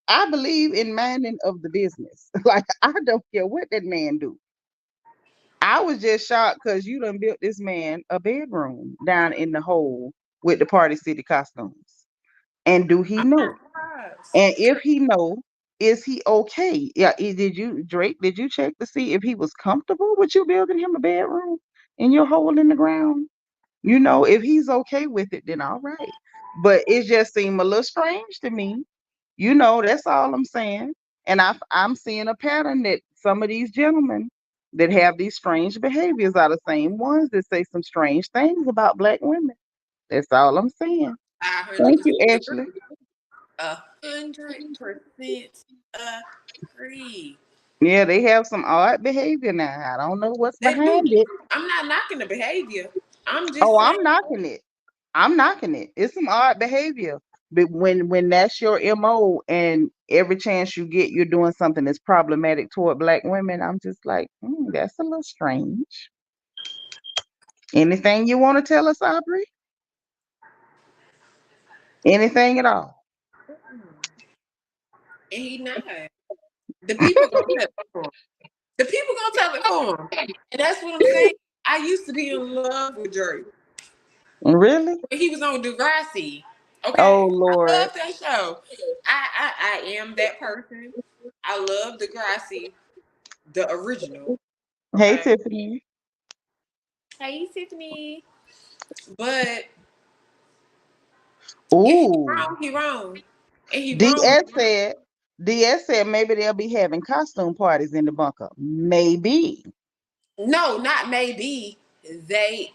I believe in minding of the business. Like I don't care what that man do. I was just shocked because you done built this man a bedroom down in the hole with the Party City costumes. And do he I'm know? not surprised. And if he know, is he okay? Yeah, did you Drake? Did you check to see if he was comfortable with you building him a bedroom in your hole in the ground? You know, if he's okay with it, then all right. But it just seemed a little strange to me. You know, that's all I'm saying. And I'm seeing a pattern that some of these gentlemen that have these strange behaviors are the same ones that say some strange things about black women. That's all I'm saying. I Thank you, 100% Ashley. agree. 100% agree. Yeah, they have some odd behavior now. I don't know what's They do. behind it. I'm not knocking the behavior. I'm Oh, just saying. I'm knocking it. I'm knocking it. It's some odd behavior. But when that's your MO and every chance you get, you're doing something that's problematic toward black women, I'm just like, that's a little strange. Anything you want to tell us, Aubrey? Anything at all? And he not. The people gonna tell it for him. The people gonna tell it for him. And that's what I'm saying. I used to be in love with Drake. Really? He was on Degrassi. Oh Okay. I Lord. love that show. I am that person. I love Degrassi, the original. Hey Okay. Tiffany. Hey Tiffany. But if he Ooh. wrong, he wrong. And he wrong. DS said DS said maybe they'll be having costume parties in the bunker. Maybe. No, not maybe. They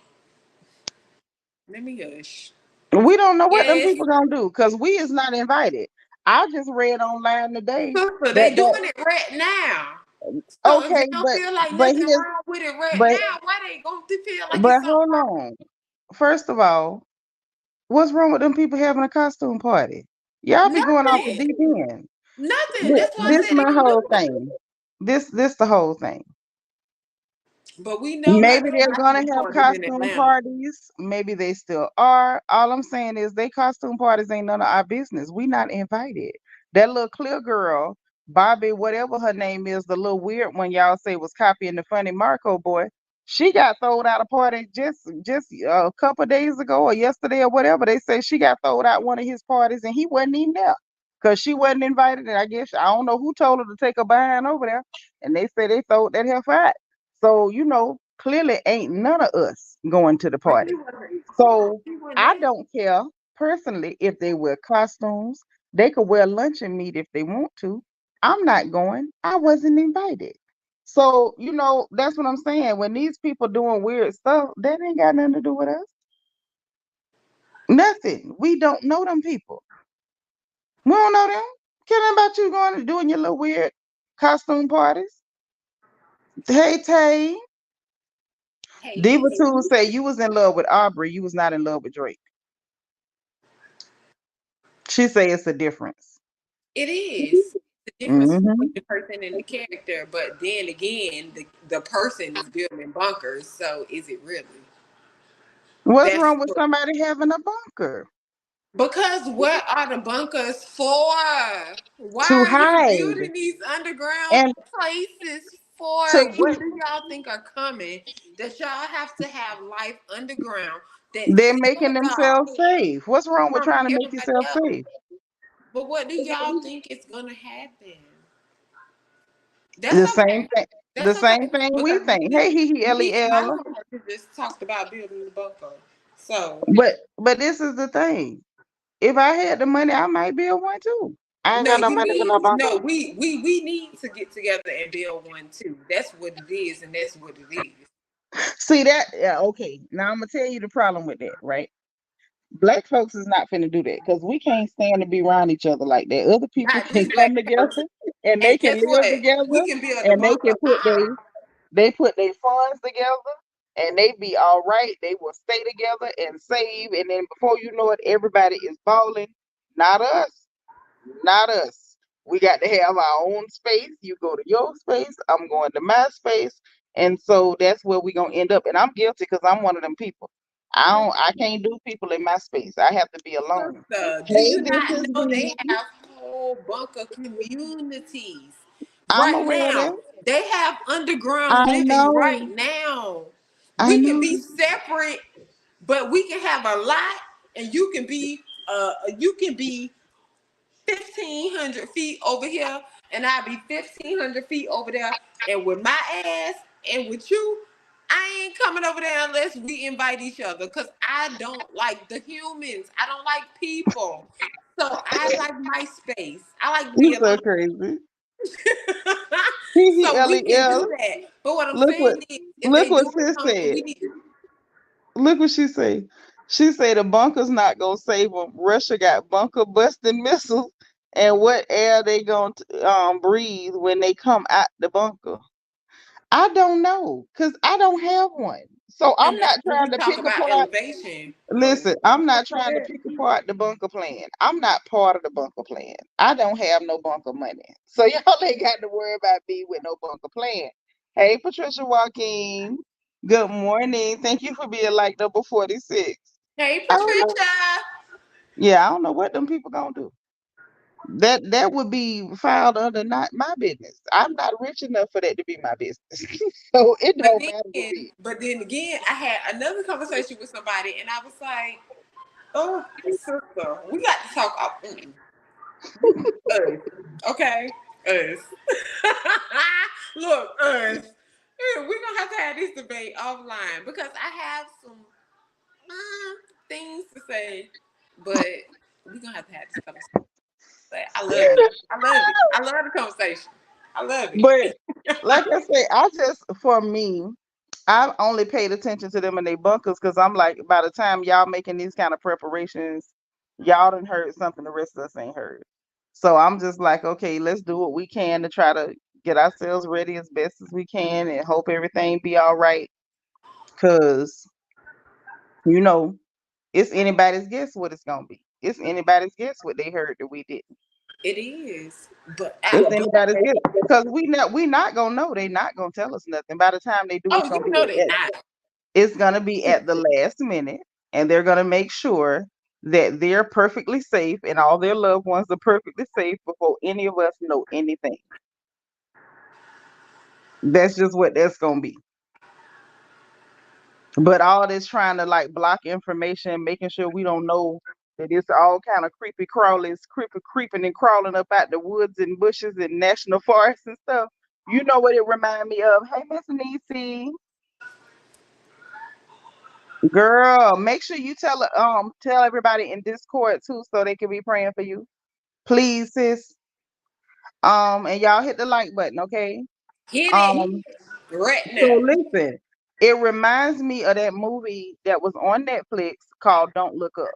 let me hush. We don't know what them Yes. people gonna do because we is not invited. I just read online today Sister, they that doing it right now. So if okay, you don't feel like but nothing here's wrong with it right but now, why they gonna feel like but it's something hold wrong? on. First of all, what's wrong with them people having a costume party? Y'all be going off the Nothing. deep end. Nothing. That's why I This said they my gonna do whole it. thing. This the whole thing. But we know not Maybe no they're gonna costume have parties in costume Atlanta. parties. Maybe they still are. All I'm saying is they costume parties ain't none of our business. We not invited. That little clear girl, Bobby, whatever her name is, the little weird one y'all say was copying the funny Marco boy. She got thrown out a party just a couple of days ago or yesterday or whatever. They say she got thrown out one of his parties and he wasn't even there because she wasn't invited. And I guess I don't know who told her to take her behind over there. And they say they throw that heifer out. So, clearly ain't none of us going to the But party. he wasn't. So He wasn't I there. don't care personally if they wear costumes. They could wear luncheon meat if they want to. I'm not going. I wasn't invited. So, that's what I'm saying. When these people doing weird stuff, that ain't got nothing to do with us. Nothing. We don't know them people. We don't know them. Care nothing about you going and doing your little weird costume parties. Hey, Tay. Hey, Diva hey. 2 say you was in love with Aubrey. You was not in love with Drake. She say it's a difference. It is. The difference Hmm between the person and the character, but then again, the person is building bunkers, so is it really? What's That's wrong with somebody having a bunker? because what are the bunkers for? Why To are y'all hide building these underground and places for? to What keep. do y'all think are coming that y'all have to have life underground that They're seal making y'all themselves safe. What's wrong with from trying to make everybody yourself else? safe? But what do y'all think is gonna happen? That's The same okay. thing. The That's same okay thing we because think. Hey, me and my Lel. coworker just talked about building the bunker. So But this is the thing. If I had the money, I might build one too. I ain't no, got no you money for no need bunker. no. We need to get together and build one too. That's what it is, and that's what it is. See that? Yeah, okay. Now I'm gonna tell you the problem with that, right? Black folks is not finna do that because we can't stand to be around each other like that. Other people Not can this black come person. together and they And can guess live what? We together can build a and they bunker. can put their funds together and they be all right. They will stay together and save, and then before you know it, everybody is balling. Not us. not us. We got to have our own space. You go to your space, I'm going to my space. And so that's where we're gonna end up. And I'm guilty because I'm one of them people. I can't do people in my space. I have to be alone. Sister, do Hey, you this not is know they me. have whole bunker communities I'm right aware of that. now? They have underground I living right know. now. I We can know. be separate, but we can have a lot, and you can be 1,500 feet over here, and I'll be 1,500 feet over there. And with my ass and with you, I ain't coming over there unless we invite each other. Cause I don't like the humans. I don't like people. So I like my space. I like to be You so alone. crazy. So we can P-E-L-E-L. do that. But what I'm Look what saying is, if look they what doing sis something, said. we need to. Look what she say. She say the bunker's not gonna save them. Russia got bunker busting missiles, and what air they gonna breathe when they come out the bunker? I don't know, cause I don't have one. So I'm Unless not when we trying to talk pick about apart. elevation. Oh, Listen, I'm not trying to pick apart the bunker plan. I'm not part of the bunker plan. I don't have no bunker money. So y'all ain't got to worry about me with no bunker plan. Hey, Patricia Joaquin. Good morning. Thank you for being like number 46. hey, I don't know. Patricia. Yeah, I don't know what them people gonna do. That would be filed under not my business. I'm not rich enough for that to be my business. So it But don't matter to then, me. but then again, I had another conversation with somebody, and I was like, "Oh, sister, we got to talk. Us, okay, us. Look, us. We're gonna have to have this debate offline because I have some things to say, but we're gonna have to have this conversation. But I love it. I love it. I love the conversation. I love But it. like I say, I just for me, I only paid attention to them in their bunkers because I'm like, by the time y'all making these kind of preparations, y'all done heard something the rest of us ain't heard. So I'm just like, okay, let's do what we can to try to get ourselves ready as best as we can and hope everything be all right. Cause you know, it's anybody's guess what it's gonna be. It's anybody's guess what they heard that we didn't. It is, It's but anybody's guess because we not gonna know. They not gonna tell us nothing. By the time they do, oh, it's you gonna know be they not. at the last minute, and they're gonna make sure that they're perfectly safe and all their loved ones are perfectly safe before any of us know anything. That's just what that's gonna be. But all this trying to like block information, making sure we don't know that it's all kind of creepy crawlies, creeping and crawling up out the woods and bushes and national forests and stuff. You know what it remind me of? Hey, Miss Niecy, girl, make sure you tell everybody in Discord too, so they can be praying for you, please, sis. And y'all hit the like button, okay? Hit it Um, right so now. listen, it reminds me of that movie that was on Netflix called Don't Look Up.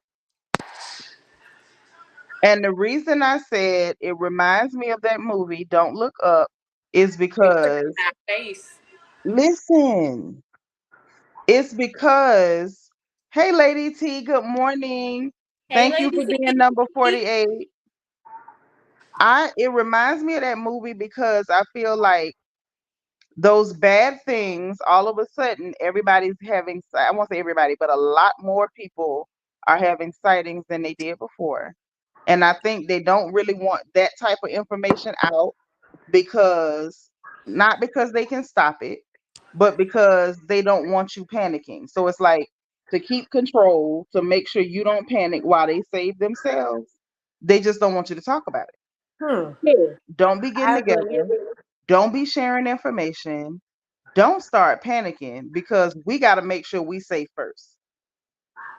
And the reason I said it reminds me of that movie, Don't Look Up, is Because because, in our face. listen, it's because, hey, Lady T, good morning. Hey, Thank you for ladies. being number 48. It reminds me of that movie because I feel like those bad things, all of a sudden, everybody's having, I won't say everybody, but a lot more people are having sightings than they did before. And I think they don't really want that type of information out because not because they can stop it, but because they don't want you panicking. So it's like to keep control, to make sure you don't panic while they save themselves. They just don't want you to talk about it. Hmm. Don't be getting I agree. together. Don't be sharing information. Don't start panicking because we got to make sure we safe first.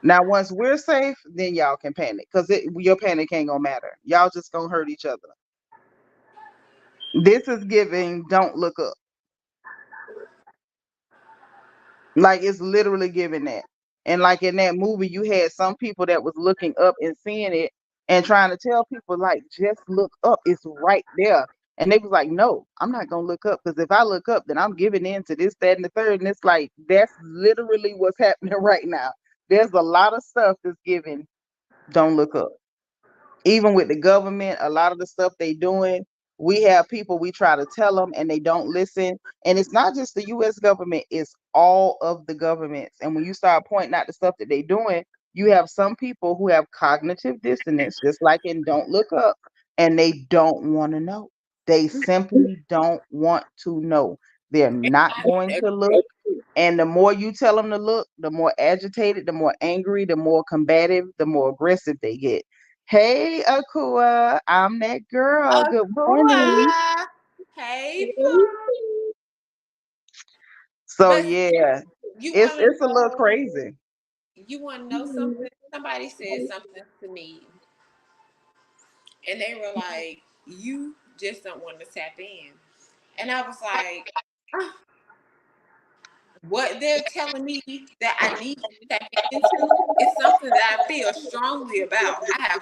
Now, once we're safe, then y'all can panic because your panic ain't gonna matter. Y'all just gonna hurt each other. This is giving. Don't look up. Like it's literally giving that. And like in that movie, you had some people that was looking up and seeing it and trying to tell people like, just look up. It's right there. And they was like, no, I'm not gonna look up because if I look up, then I'm giving in to this, that, and the third. And it's like that's literally what's happening right now. There's a lot of stuff that's giving. Don't look up. Even with the government, a lot of the stuff they doing, we have people, we try to tell them and they don't listen. And it's not just the US government, it's all of the governments. And when you start pointing out the stuff that they doing, you have some people who have cognitive dissonance, just like in Don't Look Up, and they don't want to know. They simply don't want to know. They're not going to look. And the more you tell them to look, the more agitated, the more angry, the more combative, the more aggressive they get. Hey, Akua, I'm that girl. Good morning. Akua. Hey, Pooh. So But yeah, you it's want to it's a little know? crazy. You want to know something? Somebody said something to me, and they were like, "You just don't want to tap in," and I was like, "Ah, what they're telling me that I need to tap into is something that I feel strongly about. I have